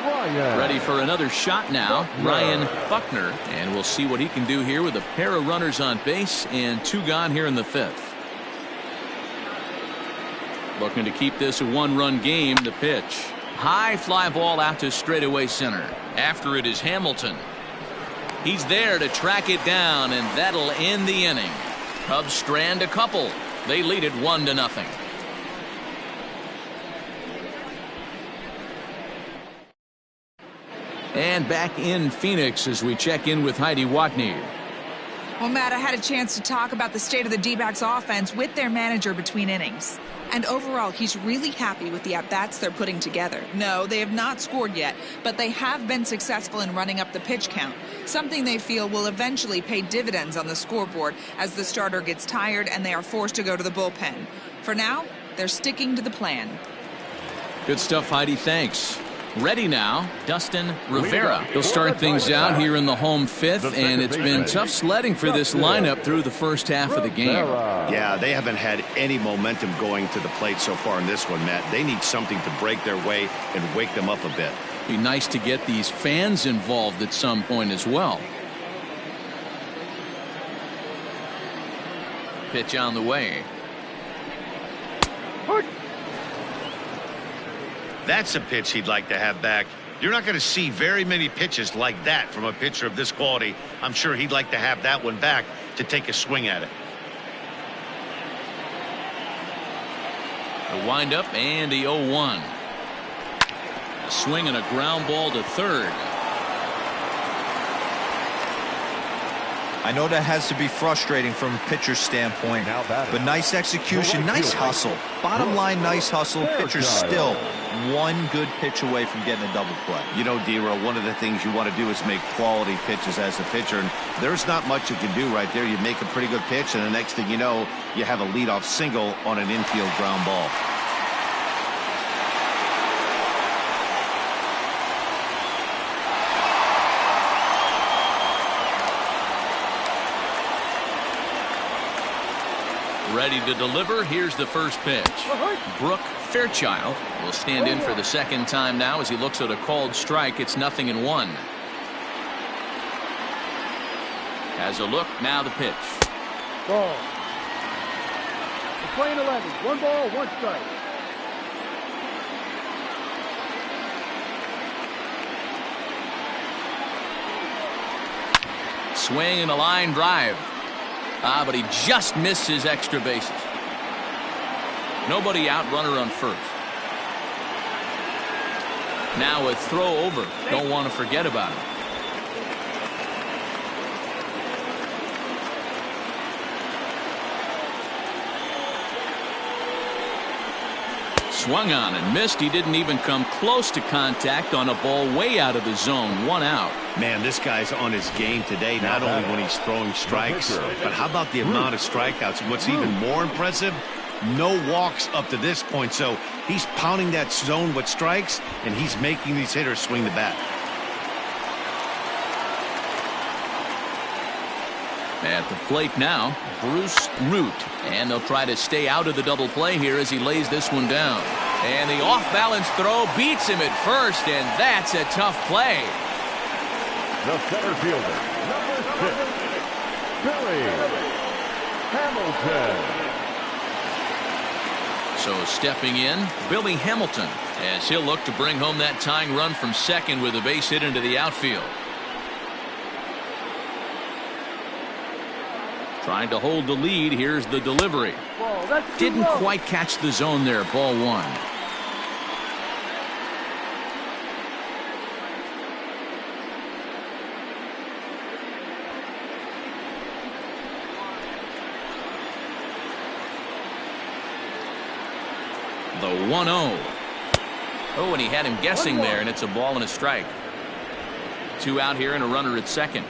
Ryan. Ready for another shot now, Ryan Buckner. And we'll see what he can do here with a pair of runners on base and 2 gone here in the 5th. Looking to keep this a 1-run game. The pitch. High fly ball out to straightaway center. After it is Hamilton. He's there to track it down, and that'll end the inning. Cubs strand a couple. They lead it 1-0. And back in Phoenix as we check in with Heidi Watney. Well, Matt, I had a chance to talk about the state of the D-backs offense with their manager between innings. And overall, he's really happy with the at-bats they're putting together. No, they have not scored yet, but they have been successful in running up the pitch count, something they feel will eventually pay dividends on the scoreboard as the starter gets tired and they are forced to go to the bullpen. For now, they're sticking to the plan. Good stuff, Heidi. Thanks. Ready now, Dustin Rivera. He'll start things out here in the home 5th, and it's been tough sledding for this lineup through the first half of the game. Yeah, they haven't had any momentum going to the plate so far in this one, Matt. They need something to break their way and wake them up a bit. Be nice to get these fans involved at some point as well. Pitch on the way. That's a pitch he'd like to have back. You're not going to see very many pitches like that from a pitcher of this quality. I'm sure he'd like to have that one back to take a swing at it. The windup and the 0-1. A swing and a ground ball to third. I know that has to be frustrating from a pitcher's standpoint, but nice execution, nice hustle. Bottom line, nice hustle. Pitcher's still one good pitch away from getting a double play. You know, D-Row, one of the things you want to do is make quality pitches as a pitcher, and there's not much you can do right there. You make a pretty good pitch, and the next thing you know, you have a leadoff single on an infield ground ball. Ready to deliver. Here's the first pitch. Brooke Fairchild will stand in for the second time now as he looks at a called strike. It's 0-1. Has a look. Now the pitch. Ball. We're playing 11. 1 ball, 1 strike. Swing and a line drive. But he just missed his extra bases. Nobody out, runner on first. Now a throw over. Don't want to forget about it. swung on and missed. He didn't even come close to contact on a ball way out of the zone. 1 out. Man, this guy's on his game today, not only when he's throwing strikes, but how about the amount of strikeouts? And what's even more impressive, no walks up to this point. So he's pounding that zone with strikes, and he's making these hitters swing the bat. At the plate now, Bruce Root. And they'll try to stay out of the double play here as he lays this one down. And the off-balance throw beats him at first, and that's a tough play. The center fielder, number 6, Billy Hamilton. So stepping in, Billy Hamilton, as he'll look to bring home that tying run from second with a base hit into the outfield. Trying to hold the lead. Here's the delivery. Didn't quite catch the zone there. Ball 1. The 1-0. Oh, and he had him guessing there, and it's a ball and a strike. 2 out here and a runner at second.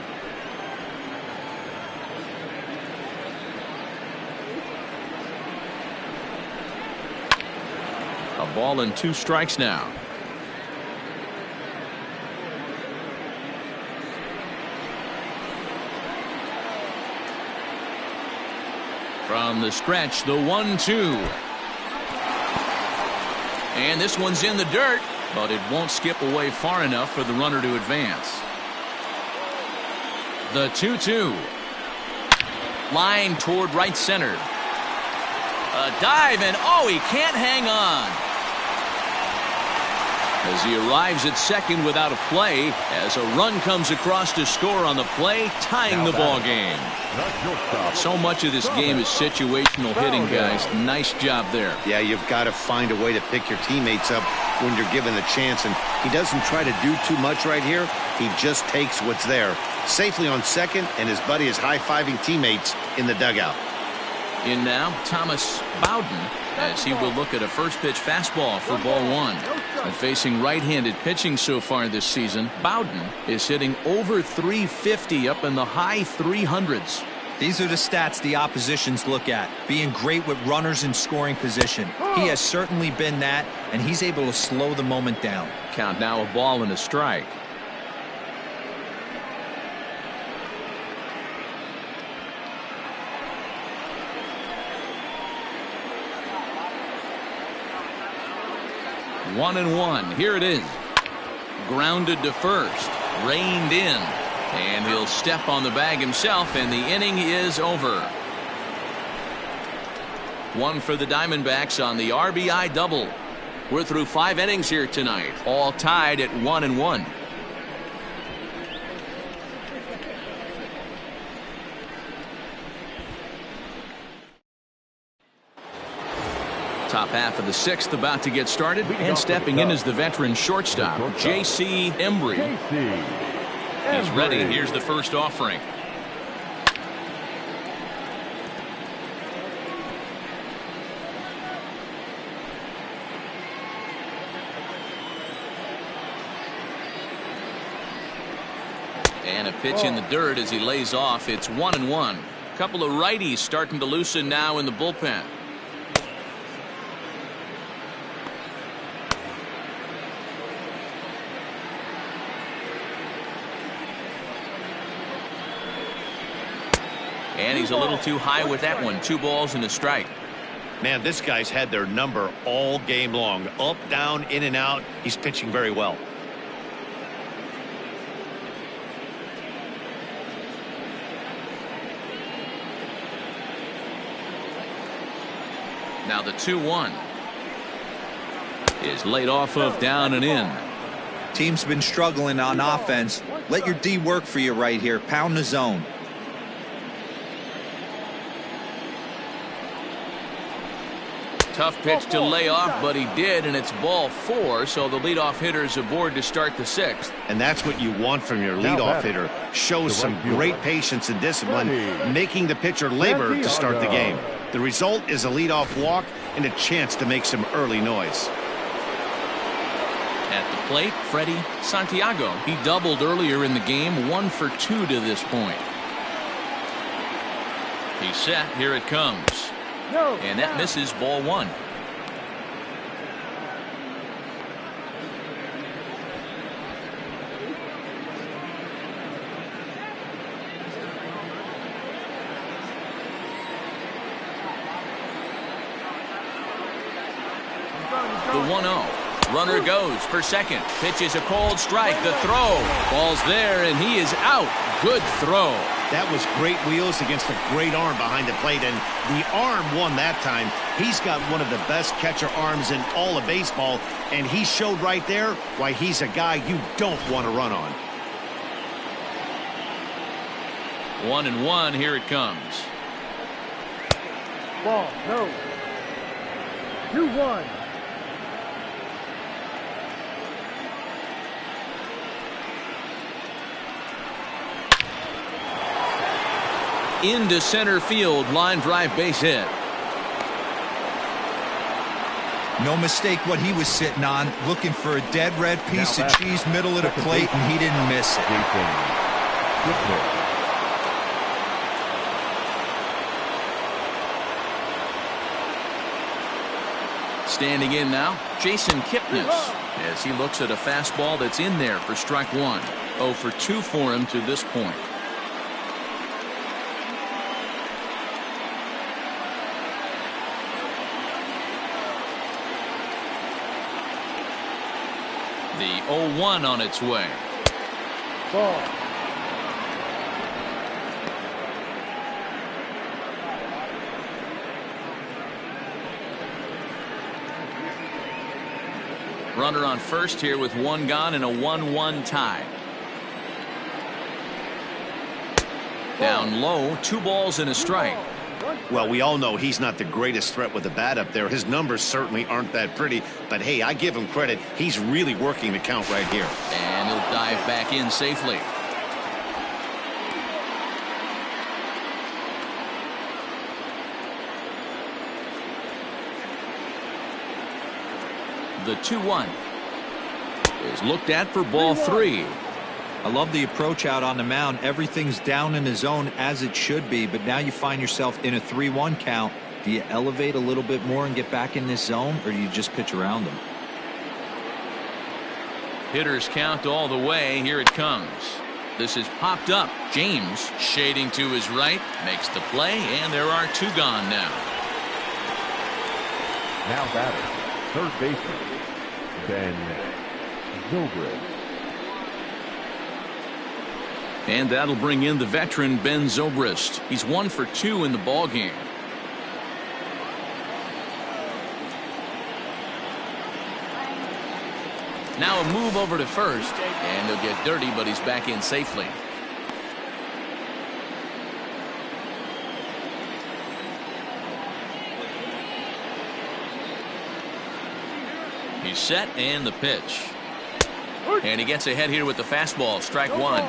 A ball and 2 strikes now. From the stretch, the 1-2. And this one's in the dirt, but it won't skip away far enough for the runner to advance. The 2-2. Line toward right center. A dive, and oh, he can't hang on. As he arrives at second without a play, as a run comes across to score on the play, tying the ball game. So much of this game is situational hitting, guys. Nice job there. Yeah, you've got to find a way to pick your teammates up when you're given the chance, and he doesn't try to do too much right here. He just takes what's there. Safely on second, and his buddy is high-fiving teammates in the dugout. In now, Thomas Bowden, as he will look at a first pitch fastball for ball 1. And facing right-handed pitching so far this season, Bowden is hitting over 350 up in the high 300s. These are the stats the oppositions look at. Being great with runners in scoring position. He has certainly been that, and he's able to slow the moment down. Count now, a ball and a strike. One and one. Here it is. Grounded to first. Reined in. And he'll step on the bag himself, and the inning is over. One for the Diamondbacks on the RBI double. We're through 5 innings here tonight, all tied at 1-1. Top half of the 6th about to get started, and stepping in is the veteran shortstop, J.C. Embry. He's ready. Here's the first offering. And a pitch in the dirt as he lays off. It's 1-1. Couple of righties starting to loosen now in the bullpen. And he's a little too high with that one. 2 balls and a strike. Man, this guy's had their number all game long. Up, down, in and out. He's pitching very well. Now the 2-1 is laid off of down and in. Team's been struggling on offense. Let your D work for you right here. Pound the zone. Tough pitch to lay off, but he did, and it's ball 4, so the leadoff hitter is aboard to start the 6th. And that's what you want from your leadoff hitter. Shows some great patience and discipline, making the pitcher labor to start the game. The result is a leadoff walk and a chance to make some early noise. At the plate, Freddie Santiago. He doubled earlier in the game, 1 for 2 to this point. He's set. Here it comes. And that misses, ball 1. The 1-0. Runner goes for second. Pitches a cold strike. The throw. Ball's there, and he is out. Good throw. That was great wheels against a great arm behind the plate, and the arm won that time. He's got one of the best catcher arms in all of baseball, and he showed right there why he's a guy you don't want to run on. 1-1. Here it comes. Ball, no. 2-1. Into center field, line drive, base hit. No mistake what he was sitting on, looking for a dead red piece of cheese middle of the plate, and he didn't miss it. Standing in now, Jason Kipnis, as he looks at a fastball that's in there for strike 1. 0 for 2 for him to this point. The 0-1 on its way. Ball. Runner on first here with 1 gone and a 1-1 tie. Down low, 2 balls and a strike. Well, we all know he's not the greatest threat with the bat up there. His numbers certainly aren't that pretty, but hey, I give him credit. He's really working the count right here. And he'll dive back in safely. The 2-1 is looked at for ball 3. I love the approach out on the mound. Everything's down in the zone as it should be, but now you find yourself in a 3-1 count. Do you elevate a little bit more and get back in this zone, or do you just pitch around them? Hitters count all the way. Here it comes. This is popped up. James shading to his right, makes the play, and there are 2 gone now. Now batter, third baseman, Ben Zobrist. And that'll bring in the veteran Ben Zobrist. He's 1 for 2 in the ballgame. Now a move over to first, and he'll get dirty, but he's back in safely. He's set, and the pitch. And he gets ahead here with the fastball, strike 1.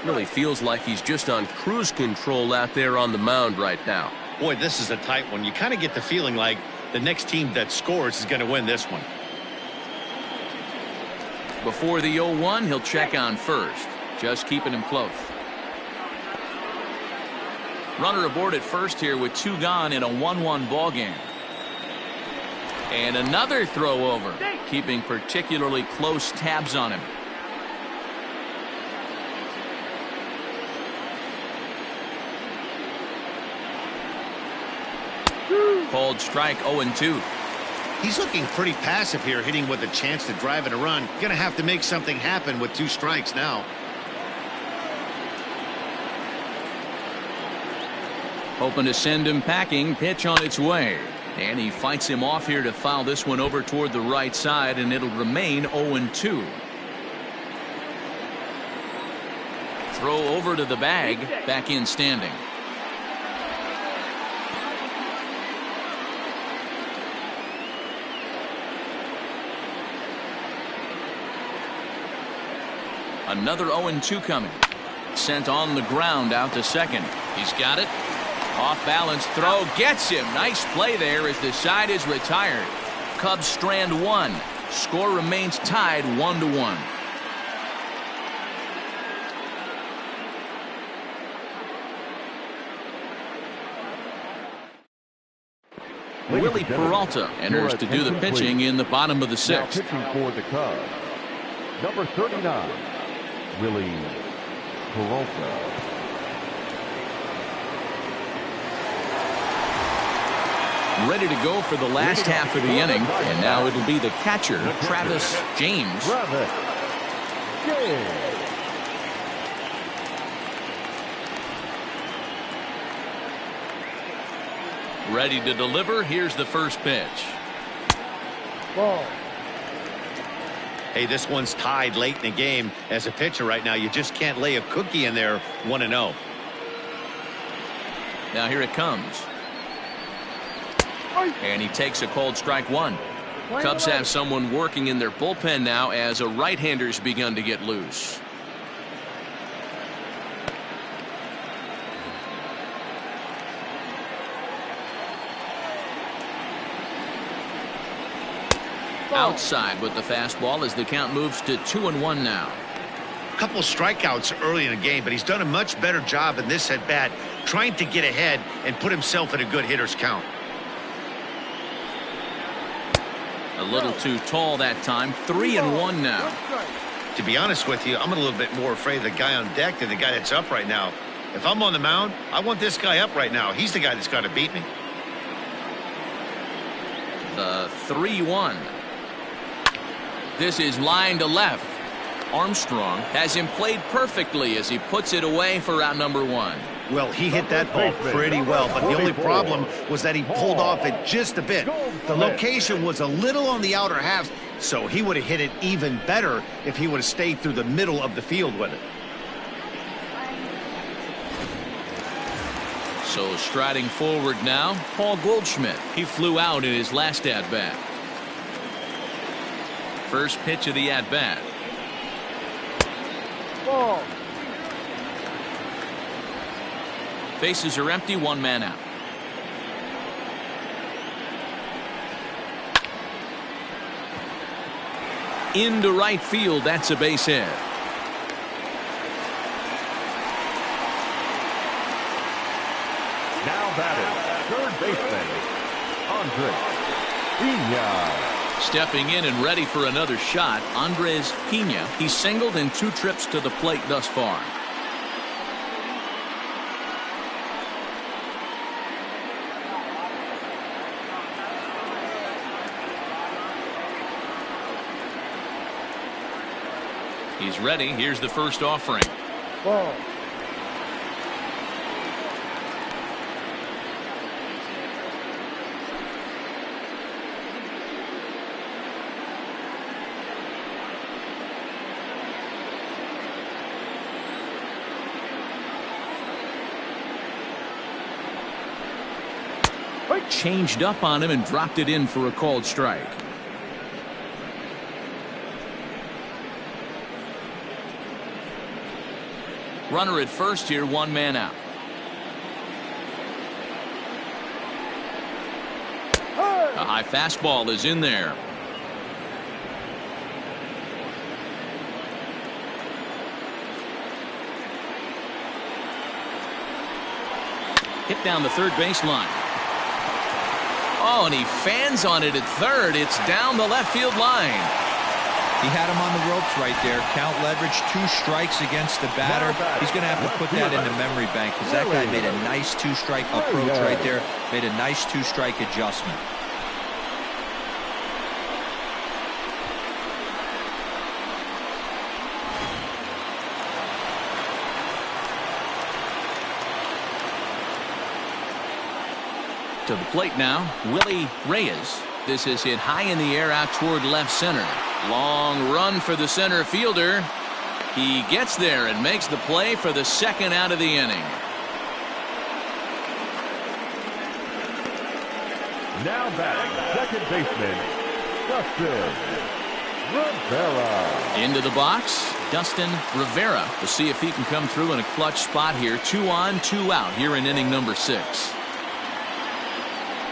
Really feels like he's just on cruise control out there on the mound right now. Boy, this is a tight one. You kind of get the feeling like the next team that scores is going to win this one. Before the 0-1, he'll check on first, just keeping him close. Runner aboard at first here with 2 gone in a 1-1 ball game. And another throw over, keeping particularly close tabs on him. Called strike, 0-2. He's looking pretty passive here, hitting with a chance to drive in a run. Going to have to make something happen with 2 strikes now. Hoping to send him packing. Pitch on its way. And he fights him off here to foul this one over toward the right side, and it'll remain 0-2. Throw over to the bag. Back in standing. Another 0-2 coming. Sent on the ground out to second. He's got it. Off-balance throw gets him. Nice play there as the side is retired. Cubs strand one. Score remains tied 1-1. Willie Peralta enters to do the pitching in the bottom of the sixth. Now pitching for the Cubs, number 39, Willie Peralta. Ready to go for the last half of the inning, and now it'll be the catcher, Travis James. Ready to deliver. Here's the first pitch. Ball. Hey, this one's tied late in the game. As a pitcher right now, you just can't lay a cookie in there 1-0. Now here it comes. And he takes a cold strike one. Cubs have someone working in their bullpen now as a right-hander's begun to get loose. Outside with the fastball as the count moves to 2-1 now. A couple strikeouts early in the game, but he's done a much better job in this at bat trying to get ahead and put himself in a good hitter's count. A little too tall that time. 3-1 now. To be honest with you, I'm a little bit more afraid of the guy on deck than the guy that's up right now. If I'm on the mound, I want this guy up right now. He's the guy that's got to beat me. The 3-1. This is line to left. Armstrong has him played perfectly as he puts it away for out number one. Well, he hit that ball pretty well, but the only problem was that he pulled off it just a bit. The location was a little on the outer half, so he would have hit it even better if he would have stayed through the middle of the field with it. So striding forward now, Paul Goldschmidt. He flew out in his last at-bat. First pitch of the at-bat. Ball. Bases are empty, one man out. Into right field, that's a base hit. Now batting, third baseman, Andres Pena. Stepping in and ready for another shot, Andres Pena. He's singled in 2 trips to the plate thus far. He's ready. Here's the first offering. Ball. Changed up on him and dropped it in for a called strike. Runner at first here, one man out. A high fastball is in there. Hit down the third baseline. Oh, and he fans on it at third. It's down the left field line. He had him on the ropes right there. Count leverage, 2 strikes against the batter. He's going to have to put that into memory bank because that guy made a nice 2-strike approach right there. Made a nice 2-strike adjustment. To the plate now, Willie Reyes. This is hit high in the air out toward left center. Long run for the center fielder. He gets there and makes the play for the second out of the inning. Now batting, second baseman, Dustin Rivera. Into the box, Dustin Rivera to see if he can come through in a clutch spot here. 2 on, 2 out here in inning number 6.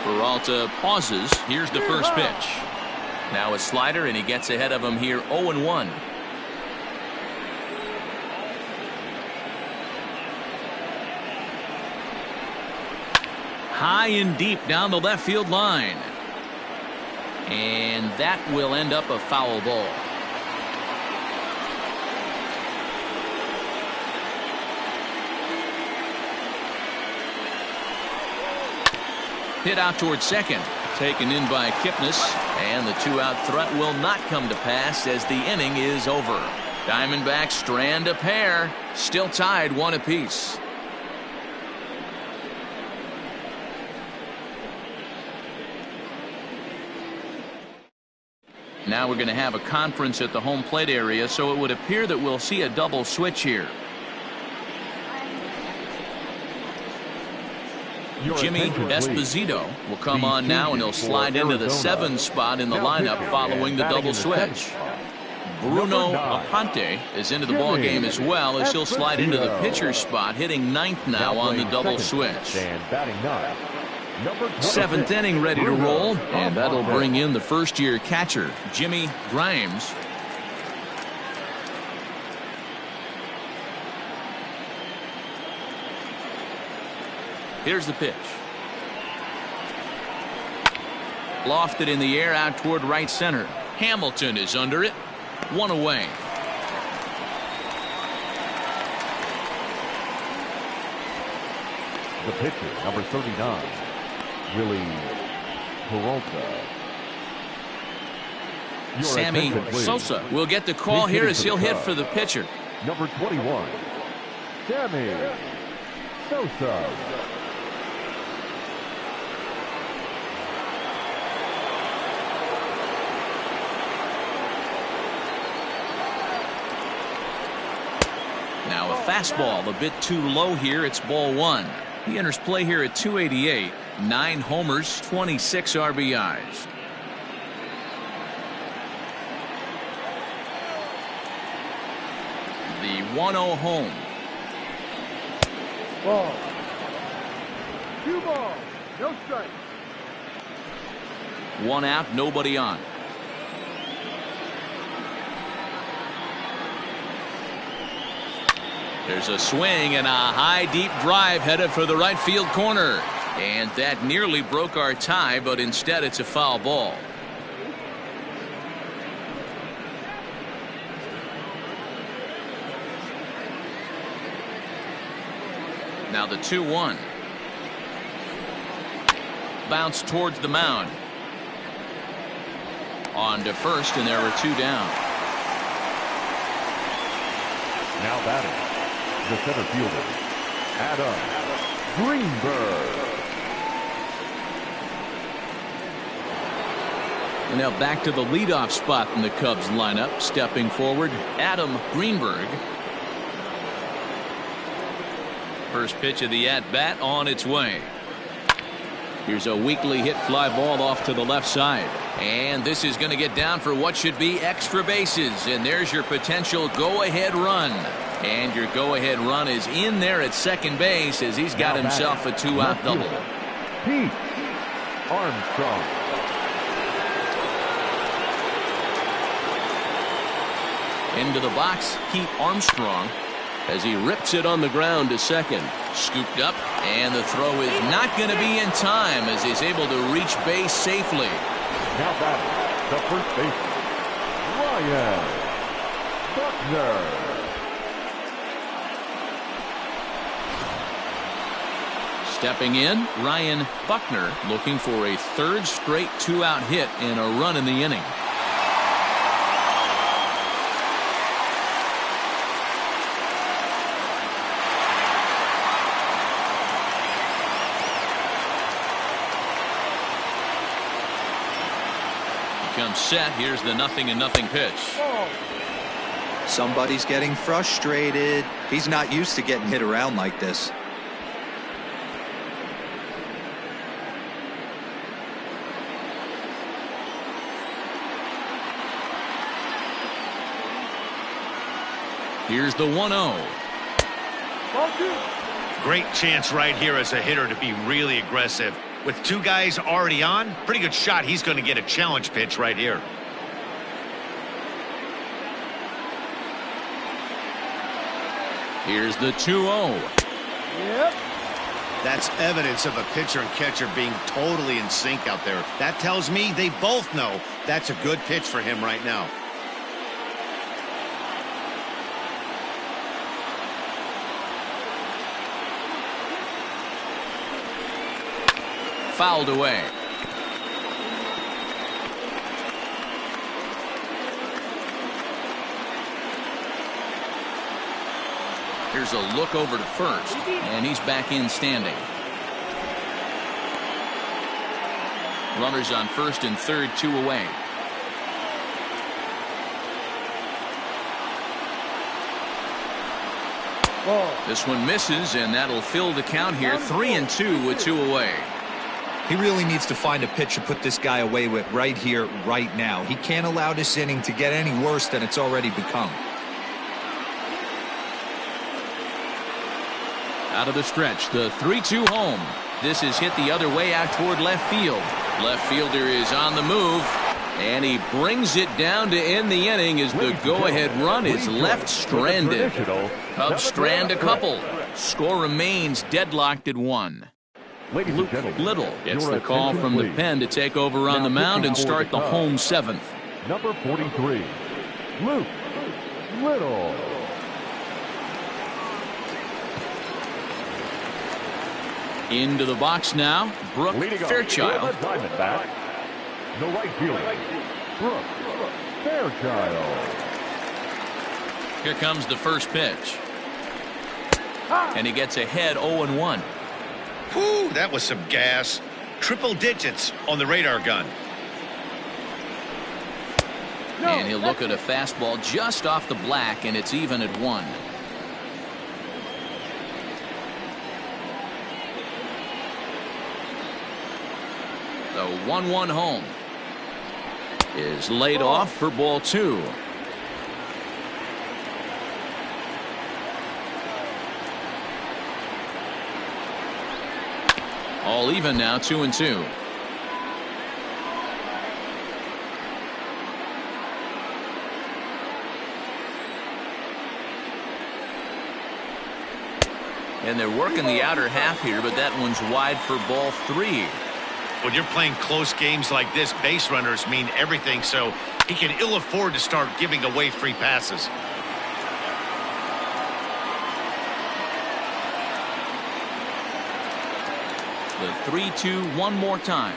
Peralta pauses. Here's the first pitch. Now a slider, and he gets ahead of him here 0-1. High and deep down the left field line. And that will end up a foul ball. Hit out towards second. Taken in by Kipnis. And the 2-out threat will not come to pass as the inning is over. Diamondbacks strand a pair. Still tied 1 apiece. Now we're going to have a conference at the home plate area, so it would appear that we'll see a double switch here. Jimmy Esposito will come on now, and he'll slide into the 7 spot in the lineup following the double switch. Bruno Aponte is into the ball game as well, as he'll slide into the pitcher spot, hitting 9th now on the double switch. 7th inning ready to roll, and that'll bring in the first-year catcher, Jimmy Grimes. Here's the pitch. Lofted in the air out toward right center. Hamilton is under it. 1 away. The pitcher, number 39, Willie Peralta. Sammy Sosa will get the call here as he'll hit for the pitcher. Number 21, Sammy Sosa. Now a fastball a bit too low here. It's ball 1. He enters play here at 288. 9 homers, 26 RBIs. The 1-0 home. Ball. 2 balls. No strikes. 1 out, nobody on. There's a swing and a high deep drive headed for the right field corner. And that nearly broke our tie, but instead it's a foul ball. Now the 2-1. Bounce towards the mound. On to first, and there were 2 down. Now batting, the center fielder, Adam Greenberg. And now back to the leadoff spot in the Cubs lineup. Stepping forward, Adam Greenberg. First pitch of the at-bat on its way. Here's a weakly hit fly ball off to the left side. And this is going to get down for what should be extra bases. And there's your potential go-ahead run. And your go-ahead run is in there at second base as he's got himself a 2-out double. Pete Armstrong. Into the box, Pete Armstrong, as he rips it on the ground to second. Scooped up, and the throw is not going to be in time as he's able to reach base safely. Now batting, the first baseman, Ryan Buckner. Stepping in, Ryan Buckner looking for a 3rd straight 2-out hit and a run in the inning. Comes set. Here's the 0-0 pitch. Somebody's getting frustrated. He's not used to getting hit around like this. Here's the 1-0. Great chance right here as a hitter to be really aggressive. With two guys already on, pretty good shot he's going to get a challenge pitch right here. Here's the 2-0. Yep. That's evidence of a pitcher and catcher being totally in sync out there. That tells me they both know that's a good pitch for him right now. Fouled away. Here's a look over to first, and he's back in standing. Runners on first and third, 2 away. This one misses, and that'll fill the count here. 3-2 with 2 away. He really needs to find a pitch to put this guy away with right here, right now. He can't allow this inning to get any worse than it's already become. Out of the stretch, the 3-2 home. This is hit the other way out toward left field. Left fielder is on the move, and he brings it down to end the inning as the go-ahead run is left stranded. Cubs strand a couple. Score remains deadlocked at 1. Luke Little gets the call from the pen to take over on the mound and start the home 7th. Number 43, Luke Little. Into the box now, Brooke Fairchild. The Diamondbacks, the right fielder, Brooke Fairchild. Here comes the first pitch. And he gets ahead 0-1. Whew, that was some gas. Triple digits on the radar gun. And he'll look at a fastball just off the black, and it's even at 1. The 1-1 home is laid off for ball 2. All even now, 2-2. And they're working the outer half here, but that one's wide for ball 3. When you're playing close games like this, base runners mean everything, so he can ill afford to start giving away free passes. The 3-2 one more time.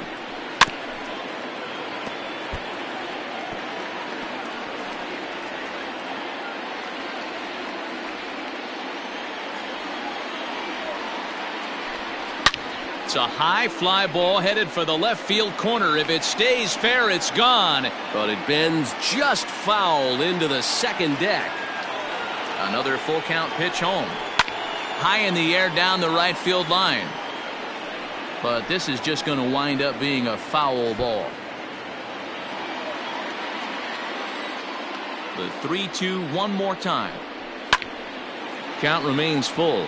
It's a high fly ball headed for the left field corner. If it stays fair, it's gone. But it bends just foul into the second deck. Another full count pitch home. High in the air down the right field line. But this is just going to wind up being a foul ball. The 3-2 one more time. Count remains full.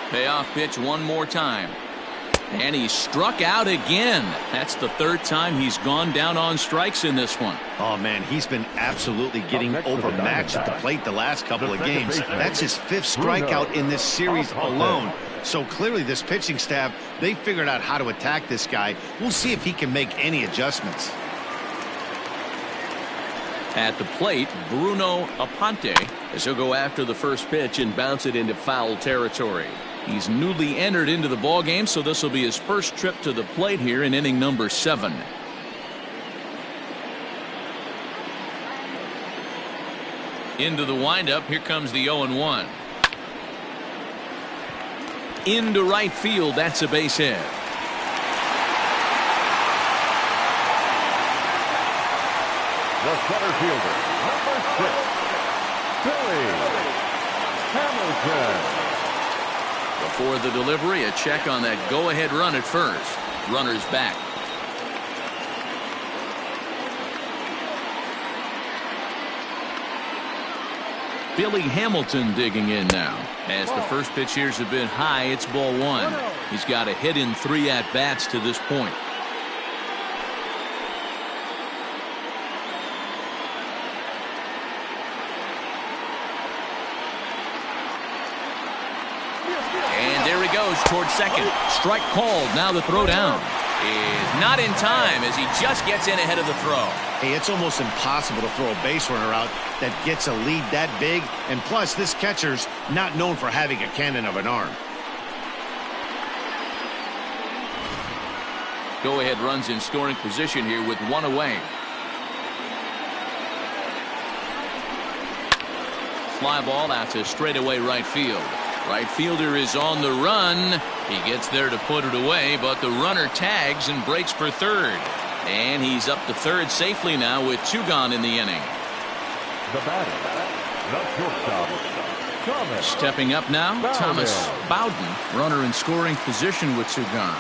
Payoff pitch one more time. And he struck out again. That's the third time he's gone down on strikes in this one. Oh, man, he's been absolutely getting overmatched at the plate the last couple of games. That's his 5th strikeout in this series alone. So clearly this pitching staff, they figured out how to attack this guy. We'll see if he can make any adjustments. At the plate, Bruno Aponte, as he'll go after the first pitch and bounce it into foul territory. He's newly entered into the ballgame, so this will be his first trip to the plate here in inning number 7. Into the windup, here comes the 0-1. Into right field, that's a base hit. The center fielder, number 6, Billy Hamilton. Before the delivery, a check on that go-ahead run at first. Runners back. Billy Hamilton digging in now. As the first pitch here's a bit high, it's ball 1. He's got a hit in 3 at-bats to this point. And there he goes towards second. Strike called. Now the throw down is not in time as he just gets in ahead of the throw. Hey, it's almost impossible to throw a base runner out that gets a lead that big. And plus, this catcher's not known for having a cannon of an arm. Go-ahead runs in scoring position here with 1 away. Fly ball out to straightaway right field. Right fielder is on the run. He gets there to put it away, but the runner tags and breaks for third. And he's up to third safely now with 2 gone in the inning. The batter, the shortstop, Thomas. Stepping up now, Bowden. Thomas Bowden, runner in scoring position with 2 gone.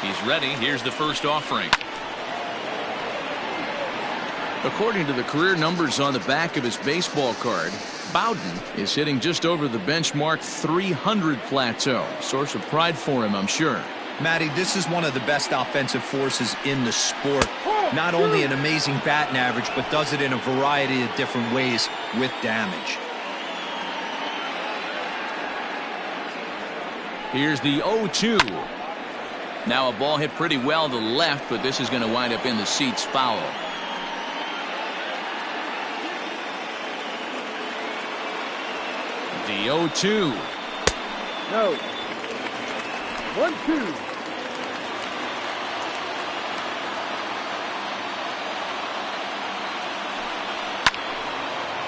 He's ready. Here's the first offering. According to the career numbers on the back of his baseball card, Bowden is hitting just over the benchmark 300 plateau. Source of pride for him, I'm sure. Matty, this is one of the best offensive forces in the sport. Not only an amazing batting average, but does it in a variety of different ways with damage. Here's the 0-2. Now a ball hit pretty well to the left, but this is going to wind up in the seats foul. The 0-2. No. 1-2.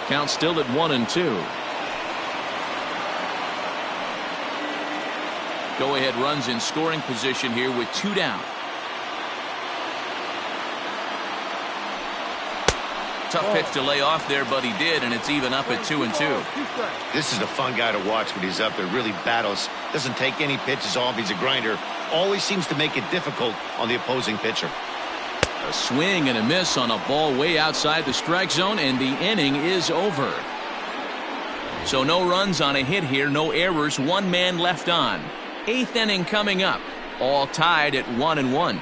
Count still at 1-2. Go-ahead runs in scoring position here with 2 down. Tough pitch to lay off there, but he did, and it's even up at 2-2. This is a fun guy to watch when he's up there. Really battles. Doesn't take any pitches off. He's a grinder. Always seems to make it difficult on the opposing pitcher. A swing and a miss on a ball way outside the strike zone, and the inning is over. So no runs on a hit here, no errors, 1 man left on. 8th inning coming up, all tied at 1-1.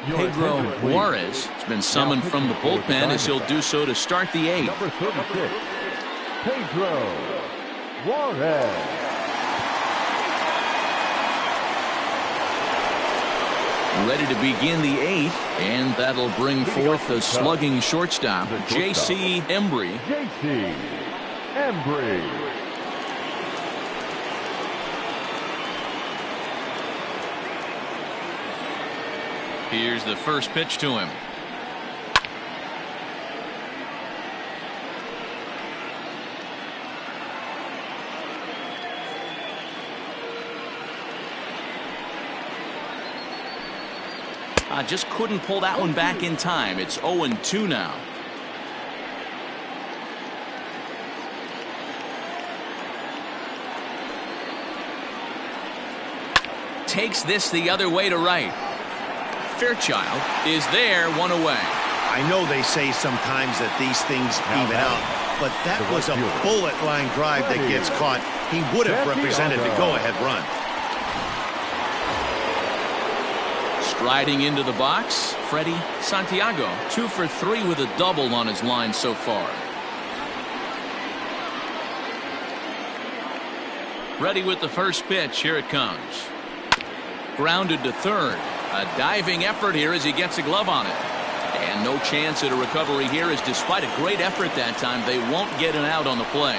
Pedro Juarez has been summoned from the bullpen as he'll do so to start the 8th. Number 36, Pedro Juarez. Ready to begin the 8th, and that'll bring forth the slugging shortstop, J.C. Embry. J.C. Embry. Here's the first pitch to him. Just couldn't pull that one back in time. It's 0-2 now. Takes this the other way to right. Fairchild is there, 1 away. I know they say sometimes that these things even out, but that was a bullet line drive that gets caught. He would have represented the go-ahead run. Striding into the box, Freddie Santiago, 2 for 3 with a double on his line so far. Ready with the first pitch. Here it comes. Grounded to third. A diving effort here as he gets a glove on it. And no chance at a recovery here, as despite a great effort that time, they won't get an out on the play.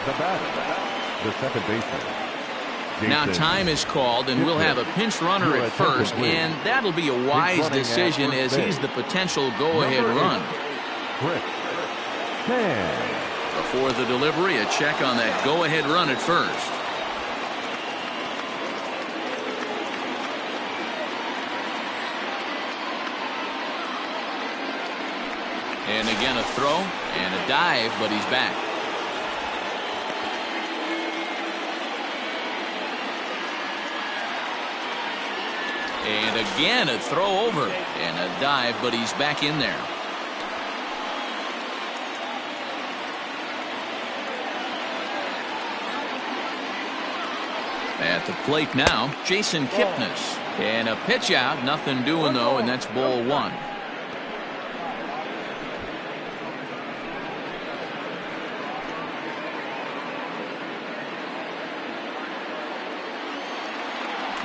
The batter, the second baseman. Now time is called, and we'll have a pinch runner at first, and that'll be a wise decision as he's the potential go-ahead run. Before the delivery, a check on that go-ahead run at first. And again a throw and a dive, but he's back. And again, a throw over and a dive, but he's back in there. At the plate now, Jason Kipnis. And a pitch out, nothing doing though, and that's ball one.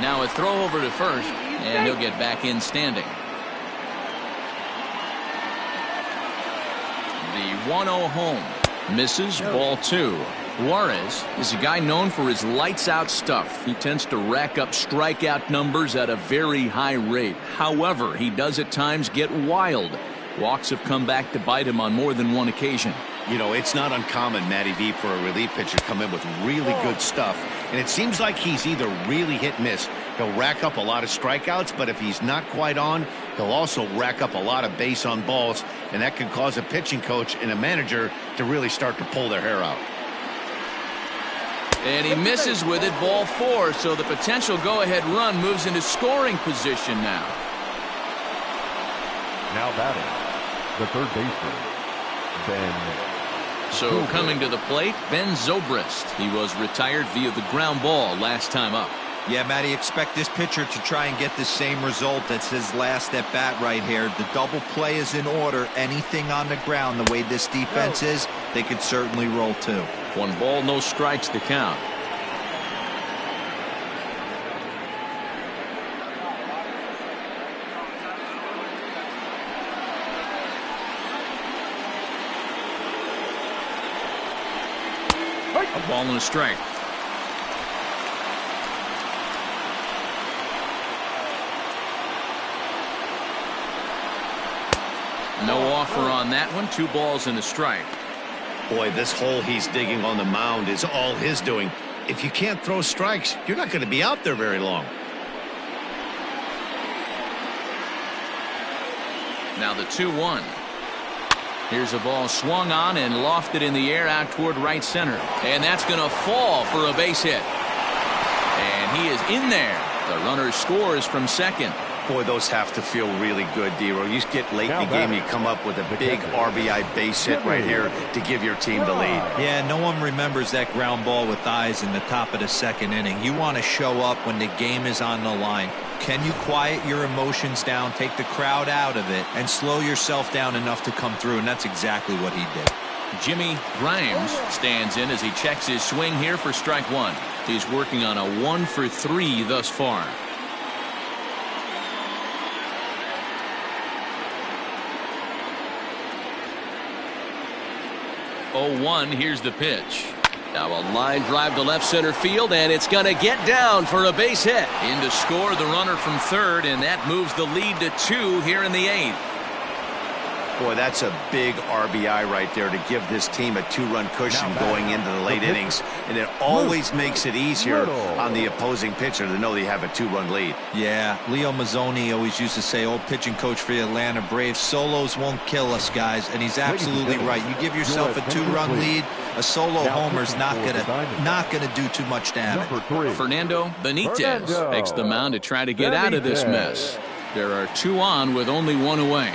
Now a throw over to first, and he'll get back in standing. The 1-0 home. Misses, ball two. Juarez is a guy known for his lights-out stuff. He tends to rack up strikeout numbers at a very high rate. However, he does at times get wild. Walks have come back to bite him on more than one occasion. You know, it's not uncommon, Matty V, for a relief pitcher to come in with really good stuff. And it seems like he's either really hit and miss. He'll rack up a lot of strikeouts, but if he's not quite on, he'll also rack up a lot of base on balls. And that can cause a pitching coach and a manager to really start to pull their hair out. And he misses with it, ball four. So the potential go-ahead run moves into scoring position now. Now batting, the third baseman, Ben. So coming to the plate, Ben Zobrist. He was retired via the ground ball last time up. Yeah, Matty, expect this pitcher to try and get the same result. That's his last at bat right here. The double play is in order. Anything on the ground, the way this defense is, they could certainly roll two. 1 ball, no strikes to count. A ball and a strike. No offer on that one. 2 balls and a strike. Boy, this hole he's digging on the mound is all his doing. If you can't throw strikes, you're not going to be out there very long. Now the 2-1. Here's a ball swung on and lofted in the air out toward right center. And that's going to fall for a base hit. And he is in there. The runner scores from second. Boy, those have to feel really good, D-Row. You get late in the game, you come up with a big RBI base hit right here to give your team the lead. Yeah, no one remembers that ground ball with eyes in the top of the second inning. You want to show up when the game is on the line. Can you quiet your emotions down, take the crowd out of it, and slow yourself down enough to come through? And that's exactly what he did. Jimmy Grimes stands in as he checks his swing here for strike one. He's working on a 1 for 3 thus far. Here's the pitch. Now a line drive to left center field, and it's going to get down for a base hit. In to score the runner from third, and that moves the lead to 2 here in the 8th. Boy, that's a big RBI right there to give this team a 2-run cushion going into the late innings. And it always makes it easier on the opposing pitcher to know they have a 2-run lead. Yeah, Leo Mazzoni always used to say, old pitching coach for the Atlanta Braves, solos won't kill us, guys. And he's absolutely right. You give yourself a 2-run lead, a solo homer's not gonna do too much damage. Fernando Benitez takes the mound to try to get out of this mess. There are 2 on with only 1 away.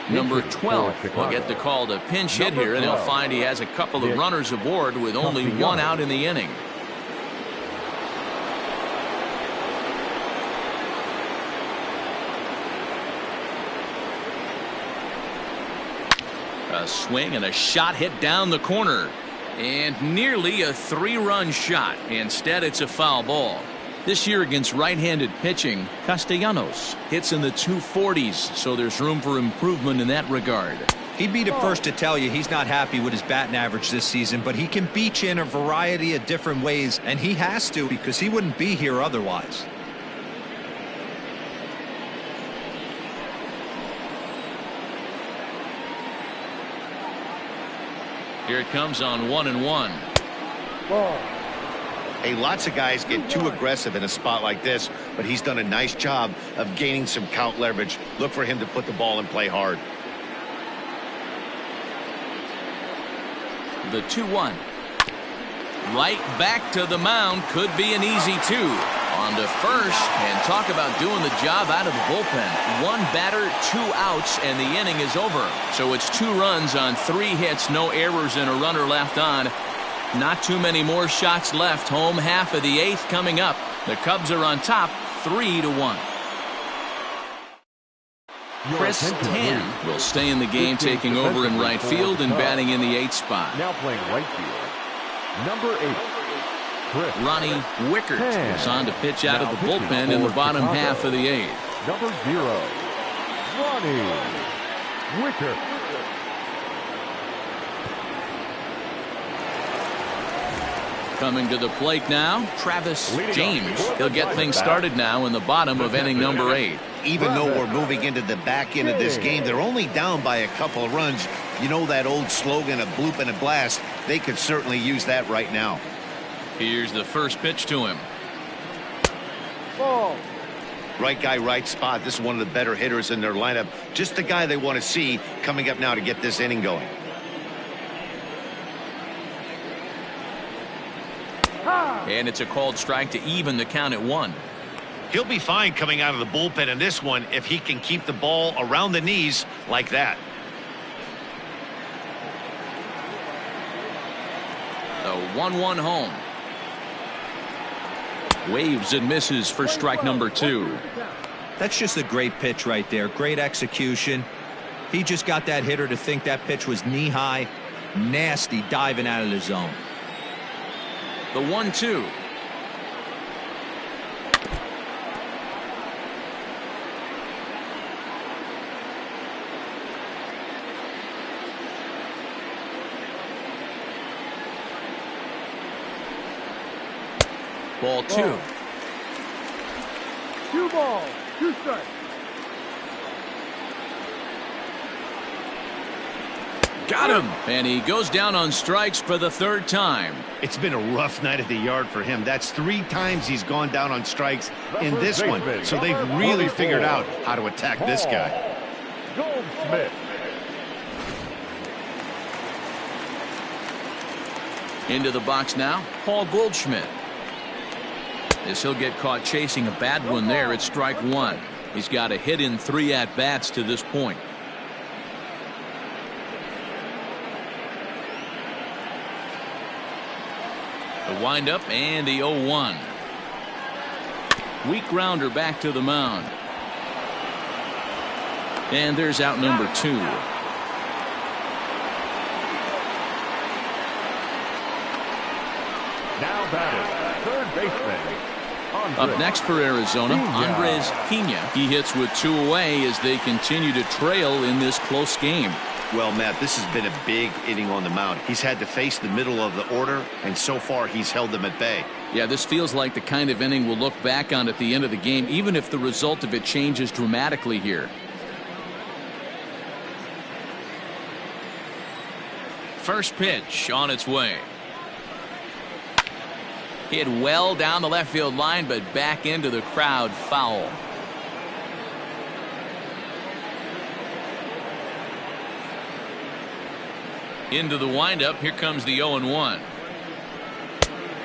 Number 12 will get the call to pinch hit here, and he'll find he has a couple of runners aboard with only 1 out in the inning. A swing and a shot hit down the corner, and nearly a 3-run shot. Instead, it's a foul ball. This year against right-handed pitching, Castellanos hits in the 240s, so there's room for improvement in that regard. He'd be the first to tell you he's not happy with his batting average this season, but he can beat you in a variety of different ways, and he has to because he wouldn't be here otherwise. Here it comes on 1-1. Hey, lots of guys get too aggressive in a spot like this, but he's done a nice job of gaining some count leverage. Look for him to put the ball in play hard. The 2-1. Right back to the mound. Could be an easy 2. On to first, and talk about doing the job out of the bullpen. 1 batter, 2 outs, and the inning is over. So it's 2 runs on 3 hits, no errors, and a runner left on. Not too many more shots left. Home half of the 8th coming up. The Cubs are on top, 3-1. Chris Tan will stay in the game, taking over in right field and batting in the 8th spot. Now playing right field, number 8. Ronnie Wickert is on to pitch out of the bullpen in the bottom half of the 8th. Number 0, Ronnie Wickert. Coming to the plate now, Travis James. He'll get things started now in the bottom of inning number 8. Even though we're moving into the back end of this game, they're only down by a couple of runs. You know that old slogan, a bloop and a blast. They could certainly use that right now. Here's the first pitch to him. Ball. Right guy, right spot. This is one of the better hitters in their lineup. Just the guy they want to see coming up now to get this inning going. And it's a called strike to even the count at 1. He'll be fine coming out of the bullpen in this one if he can keep the ball around the knees like that. The 1-1 home. Waves and misses for strike number 2. That's just a great pitch right there. Great execution. He just got that hitter to think that pitch was knee high. Nasty diving out of the zone. The 1-2. Ball 2. 2 balls, 2 strikes. Got him. And he goes down on strikes for the 3rd time. It's been a rough night at the yard for him. That's 3 times he's gone down on strikes in this one. So they've really figured out how to attack this guy. Goldschmidt. Into the box now, Paul Goldschmidt. As he'll get caught chasing a bad one there at strike 1. He's got a hit in 3 at-bats to this point. The windup and the 0-1. Weak grounder back to the mound. And there's out number 2. Now batting, third baseman. Up next for Arizona, Andres Pena. He hits with 2 away as they continue to trail in this close game. Well, Matt, this has been a big inning on the mound. He's had to face the middle of the order, and so far he's held them at bay. Yeah, this feels like the kind of inning we'll look back on at the end of the game, even if the result of it changes dramatically here. First pitch on its way. Hit well down the left field line, but back into the crowd, foul. Into the windup, here comes the 0-1.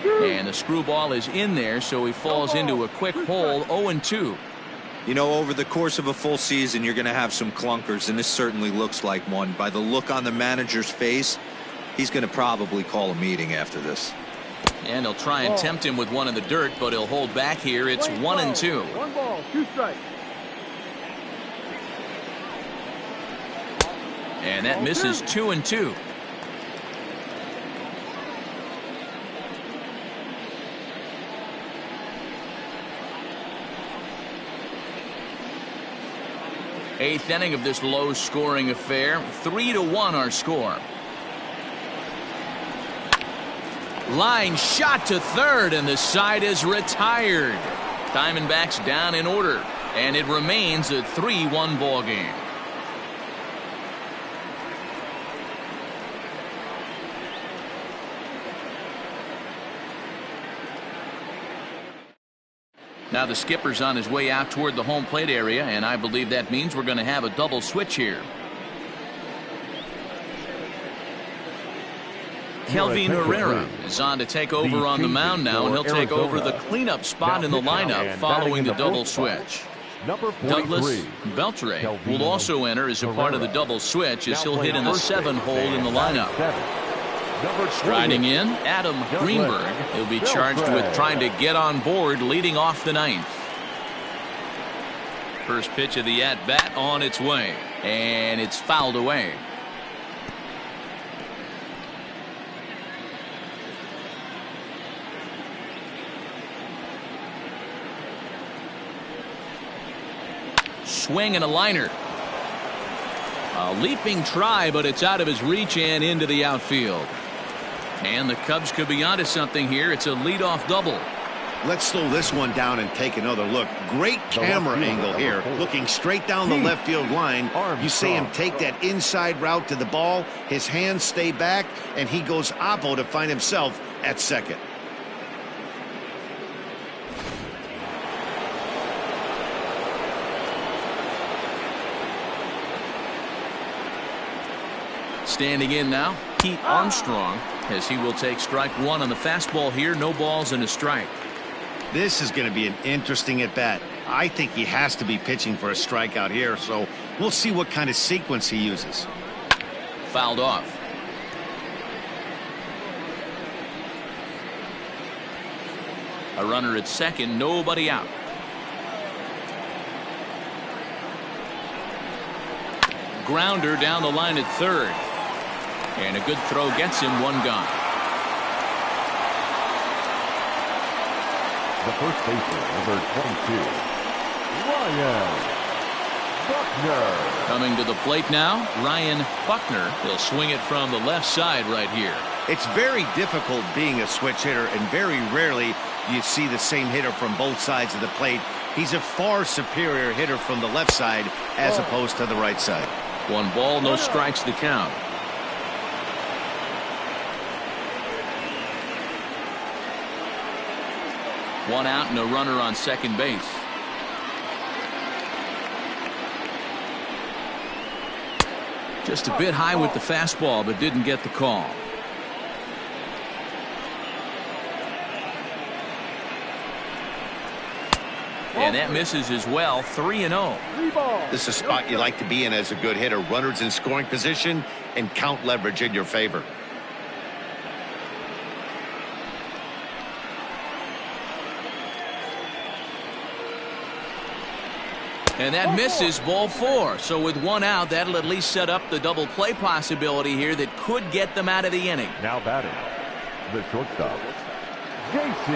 And the screwball is in there, so he falls into a quick hole, 0-2. You know, over the course of a full season, you're going to have some clunkers, and this certainly looks like one. By the look on the manager's face, he's going to probably call a meeting after this. And he'll try and tempt him with one in the dirt, but he'll hold back here. It's 1-2. 1 ball, 2 strikes. And that misses 2-2. Eighth inning of this low-scoring affair. 3-1 our score. Line shot to third, and the side is retired. Diamondbacks down in order, and it remains a 3-1 ball game. Now the skipper's on his way out toward the home plate area, and I believe that means we're going to have a double switch here. Kelvin Herrera is on to take over on the mound now, and he'll take over the cleanup spot in the lineup following the double switch. Douglas Beltre will also enter as a part of the double switch as he'll hit in the 7 hole in the lineup. Striding in, Adam Greenberg. He'll be charged with trying to get on board leading off the 9th. First pitch of the at-bat on its way, and it's fouled away. Swing and a liner. A leaping try, but it's out of his reach and into the outfield. And the Cubs could be onto something here. It's a leadoff double. Let's slow this one down and take another look. Great camera angle here, looking straight down the left field line. You see him take that inside route to the ball. His hands stay back, and he goes oppo to find himself at second. Standing in now, Pete Armstrong, as he will take strike 1 on the fastball here. No balls and a strike. This is going to be an interesting at-bat. I think he has to be pitching for a strikeout here, so we'll see what kind of sequence he uses. Fouled off. A runner at second, nobody out. Grounder down the line at third. And a good throw gets him 1 gone. The first baseman, number 22, Ryan Buckner. Coming to the plate now, Ryan Buckner. He'll swing it from the left side right here. It's very difficult being a switch hitter, and very rarely do you see the same hitter from both sides of the plate. He's a far superior hitter from the left side as opposed to the right side. 1 ball, no strikes the count. One out and a runner on second base. Just a bit high with the fastball, but didn't get the call. And that misses as well. 3-0. This is a spot you like to be in as a good hitter. Runners in scoring position and count leverage in your favor. And that misses, ball 4. So with 1 out, that'll at least set up the double play possibility here that could get them out of the inning. Now batting, the shortstop, J.C.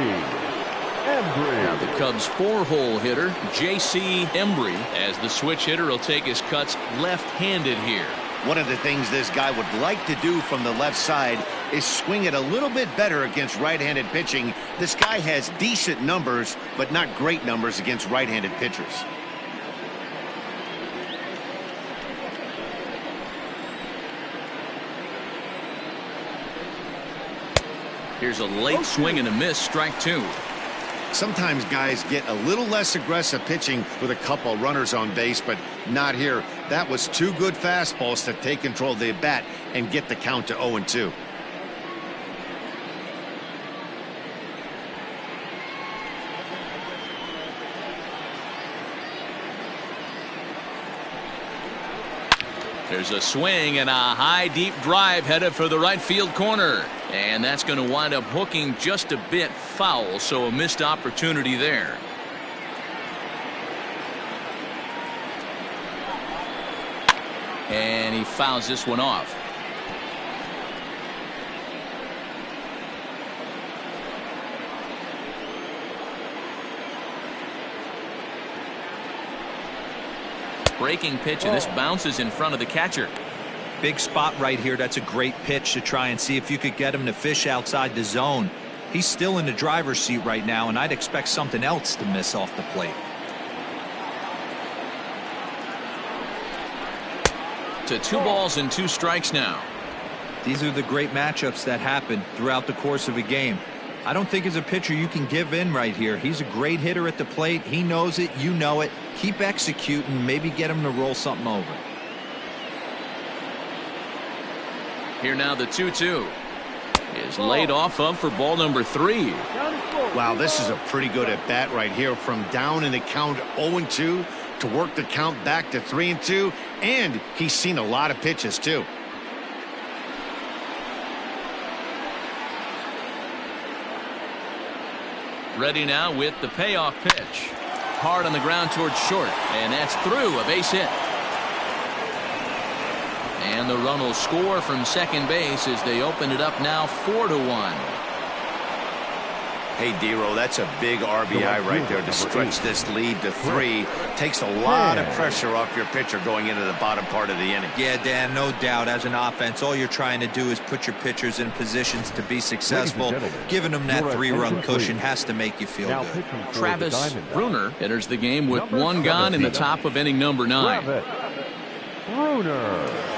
Embry. Now the Cubs' 4-hole hitter, J.C. Embry, as the switch hitter, will take his cuts left-handed here. One of the things this guy would like to do from the left side is swing it a little bit better against right-handed pitching. This guy has decent numbers, but not great numbers against right-handed pitchers. Here's a late swing and a miss, strike 2. Sometimes guys get a little less aggressive pitching with a couple runners on base, but not here. That was 2 good fastballs to take control of the bat and get the count to 0-2. There's a swing and a high deep drive headed for the right field corner. And that's going to wind up hooking just a bit foul, so a missed opportunity there. And he fouls this one off. Breaking pitch, and this bounces in front of the catcher. Big spot right here. That's a great pitch to try and see if you could get him to fish outside the zone. He's still in the driver's seat right now, and I'd expect something else to miss off the plate. To 2 balls and 2 strikes now. These are the great matchups that happen throughout the course of a game. I don't think as a pitcher you can give in right here. He's a great hitter at the plate. He knows it. You know it. Keep executing. Maybe get him to roll something over. Here now the 2-2. is laid off of for ball number 3. Wow, this is a pretty good at bat right here, from down in the count 0-2 to work the count back to 3-2, and he's seen a lot of pitches too. Ready now with the payoff pitch. Hard on the ground towards short, and that's through, a base hit. And the run will score from second base as they open it up now 4-1. Hey, D-Row, that's a big RBI right there to stretch this lead to 3. Takes a lot of pressure off your pitcher going into the bottom part of the inning. Yeah, Dan, no doubt. As an offense, all you're trying to do is put your pitchers in positions to be successful. Giving them that 3-run cushion has to make you feel good. Travis Bruner enters the game with 1 gone in the top of inning number 9. Bruner.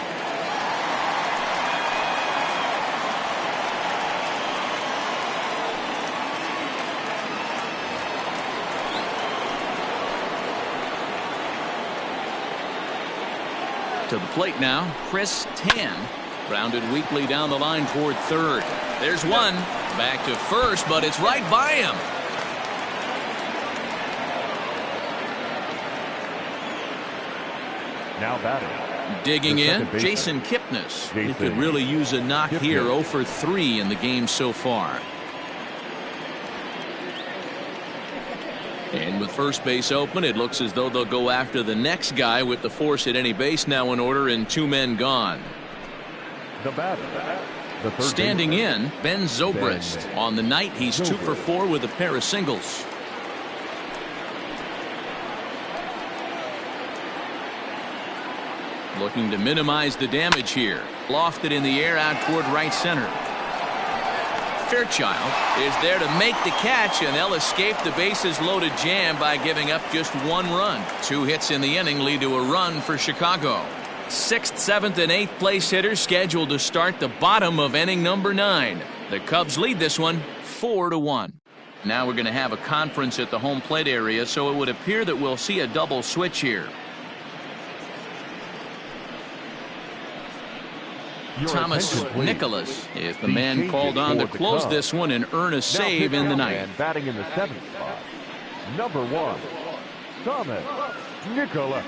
To the plate now, Chris Tan. Grounded weakly down the line toward third. There's one. Back to first, but it's right by him. Now batting. Digging in, Jason Kipnis. He could really use a knock here. 0 for 3 in the game so far. And with first base open, it looks as though they'll go after the next guy with the force at any base now in order and 2 men gone. The batter. Standing in, Ben Zobrist. On the night, he's 2 for 4 with a pair of singles. Looking to minimize the damage here. Lofted in the air out toward right center. Fairchild is there to make the catch, and they'll escape the bases loaded jam by giving up just 1 run. 2 hits in the inning lead to a run for Chicago. 6th, 7th, and 8th place hitters scheduled to start the bottom of inning number 9. The Cubs lead this one 4-1. Now we're going to have a conference at the home plate area, so it would appear that we'll see a double switch here. Thomas Nicholas is the man called on to close this one and earn a save in the ninth. Batting in the 7th spot, number 1, Thomas Nicholas.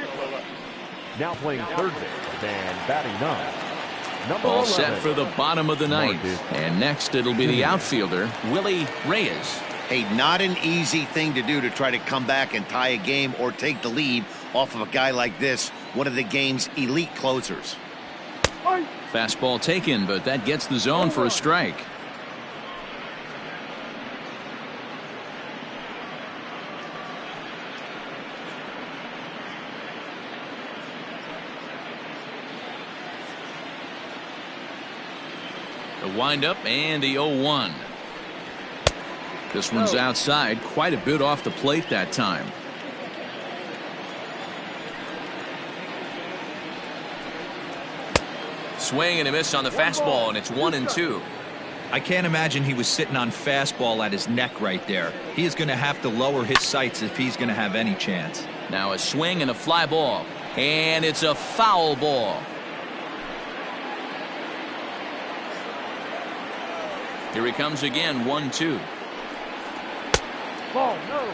Now playing third base and batting 9. All set for the bottom of the ninth. And next it'll be the outfielder, Willie Reyes. Hey, not an easy thing to do to try to come back and tie a game or take the lead off of a guy like this, one of the game's elite closers. Fastball taken, but that gets the zone for a strike. The windup and the 0-1. This one's outside, quite a bit off the plate that time. Swing and a miss on the fastball, and it's 1-2. I can't imagine he was sitting on fastball at his neck right there. He is going to have to lower his sights if he's going to have any chance. Now a swing and a fly ball, and it's a foul ball. Here he comes again, 1-2. Ball, no.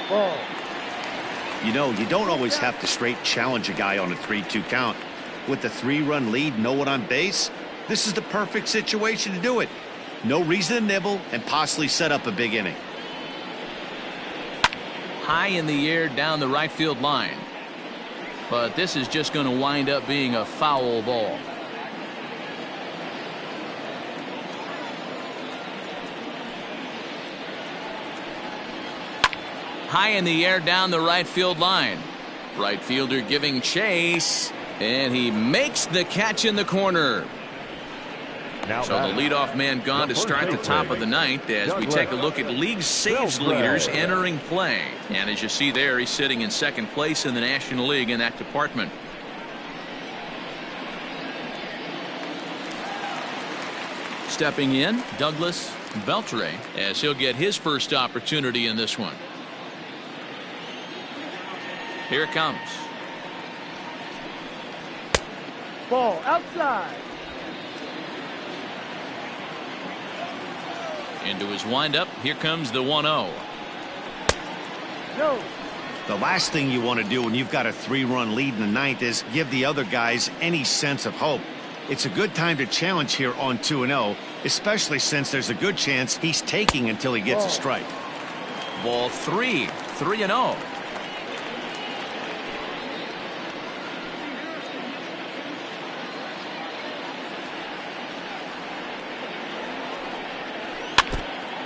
Ball. You know, you don't always have to straight challenge a guy on a 3-2 count. With the 3-run lead, no one on base, this is the perfect situation to do it. No reason to nibble and possibly set up a big inning. High in the air down the right field line. But this is just going to wind up being a foul ball. High in the air down the right field line. Right fielder giving chase. And he makes the catch in the corner. So the leadoff man gone to start the top of the ninth as we take a look at league saves leaders entering play. And as you see there, he's sitting in second place in the National League in that department. stepping in, Douglas Beltre, as he'll get his first opportunity in this one. Here it comes. Ball outside. Into his windup. Here comes the 1-0. No. The last thing you want to do when you've got a 3-run lead in the ninth is give the other guys any sense of hope. It's a good time to challenge here on 2-0, especially since there's a good chance he's taking until he gets a strike. Ball 3, 3-0.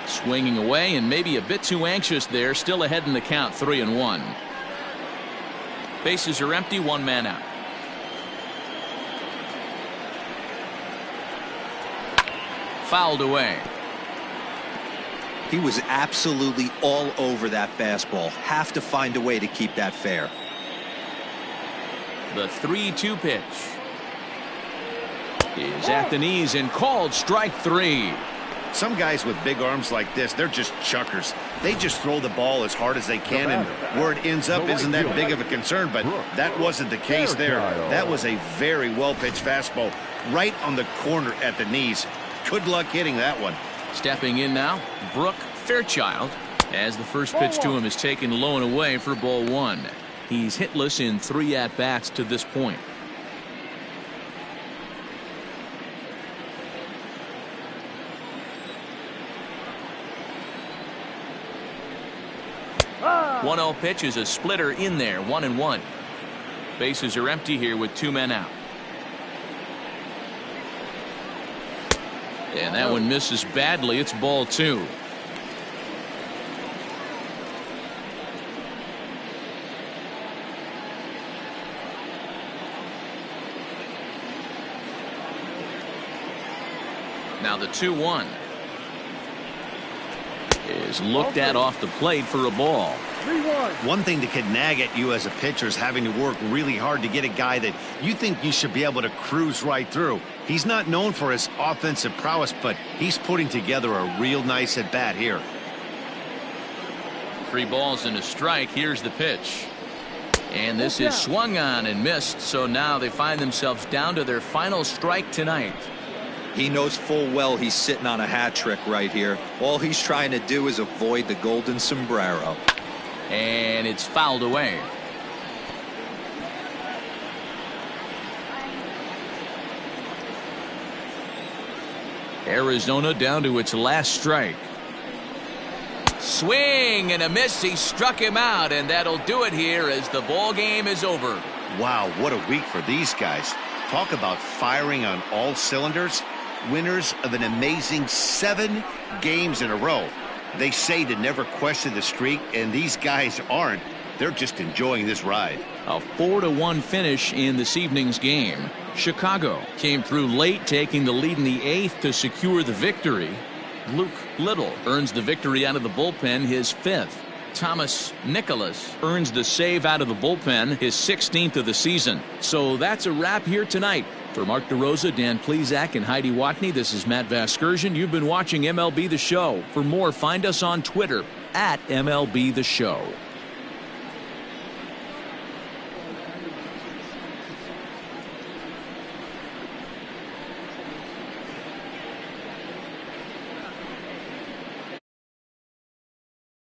Swinging away and maybe a bit too anxious there. Still ahead in the count, 3-1. Bases are empty, one man out. Fouled away. He was absolutely all over that fastball. Have to find a way to keep that fair. The 3-2 pitch is at the knees and called strike 3. Some guys with big arms like this, they're just chuckers. They just throw the ball as hard as they can, and where it ends up isn't that big of a concern, but that wasn't the case there. That was a very well-pitched fastball right on the corner at the knees. Good luck hitting that one. Stepping in now, Brooke Fairchild, as the first pitch to him is taken low and away for ball 1. He's hitless in 3 at-bats to this point. Ah. 1-0 pitch is a splitter in there, 1-1. Bases are empty here with 2 men out. And that one misses badly. It's ball 2. Now the 2-1 is looked at off the plate for a ball. 3-1. One thing that could nag at you as a pitcher is having to work really hard to get a guy that you think you should be able to cruise right through. He's not known for his offensive prowess, but he's putting together a real nice at bat here. 3 balls and a strike. Here's the pitch. And this is swung on and missed. So now they find themselves down to their final strike tonight. He knows full well he's sitting on a hat trick right here. All he's trying to do is avoid the golden sombrero. And it's fouled away. Arizona down to its last strike. Swing and a miss. He struck him out, and that'll do it here as the ball game is over. Wow, what a week for these guys. Talk about firing on all cylinders. Winners of an amazing 7 games in a row. They say to never question the streak, and these guys aren't. They're just enjoying this ride. A 4-1 finish in this evening's game. Chicago came through late, taking the lead in the 8th to secure the victory. Luke Little earns the victory out of the bullpen, his 5th. Thomas Nicholas earns the save out of the bullpen, his 16th of the season. So that's a wrap here tonight. For Mark DeRosa, Dan Plesac, and Heidi Watney, this is Matt Vasgersian. You've been watching MLB The Show. For more, find us on Twitter @MLB The Show.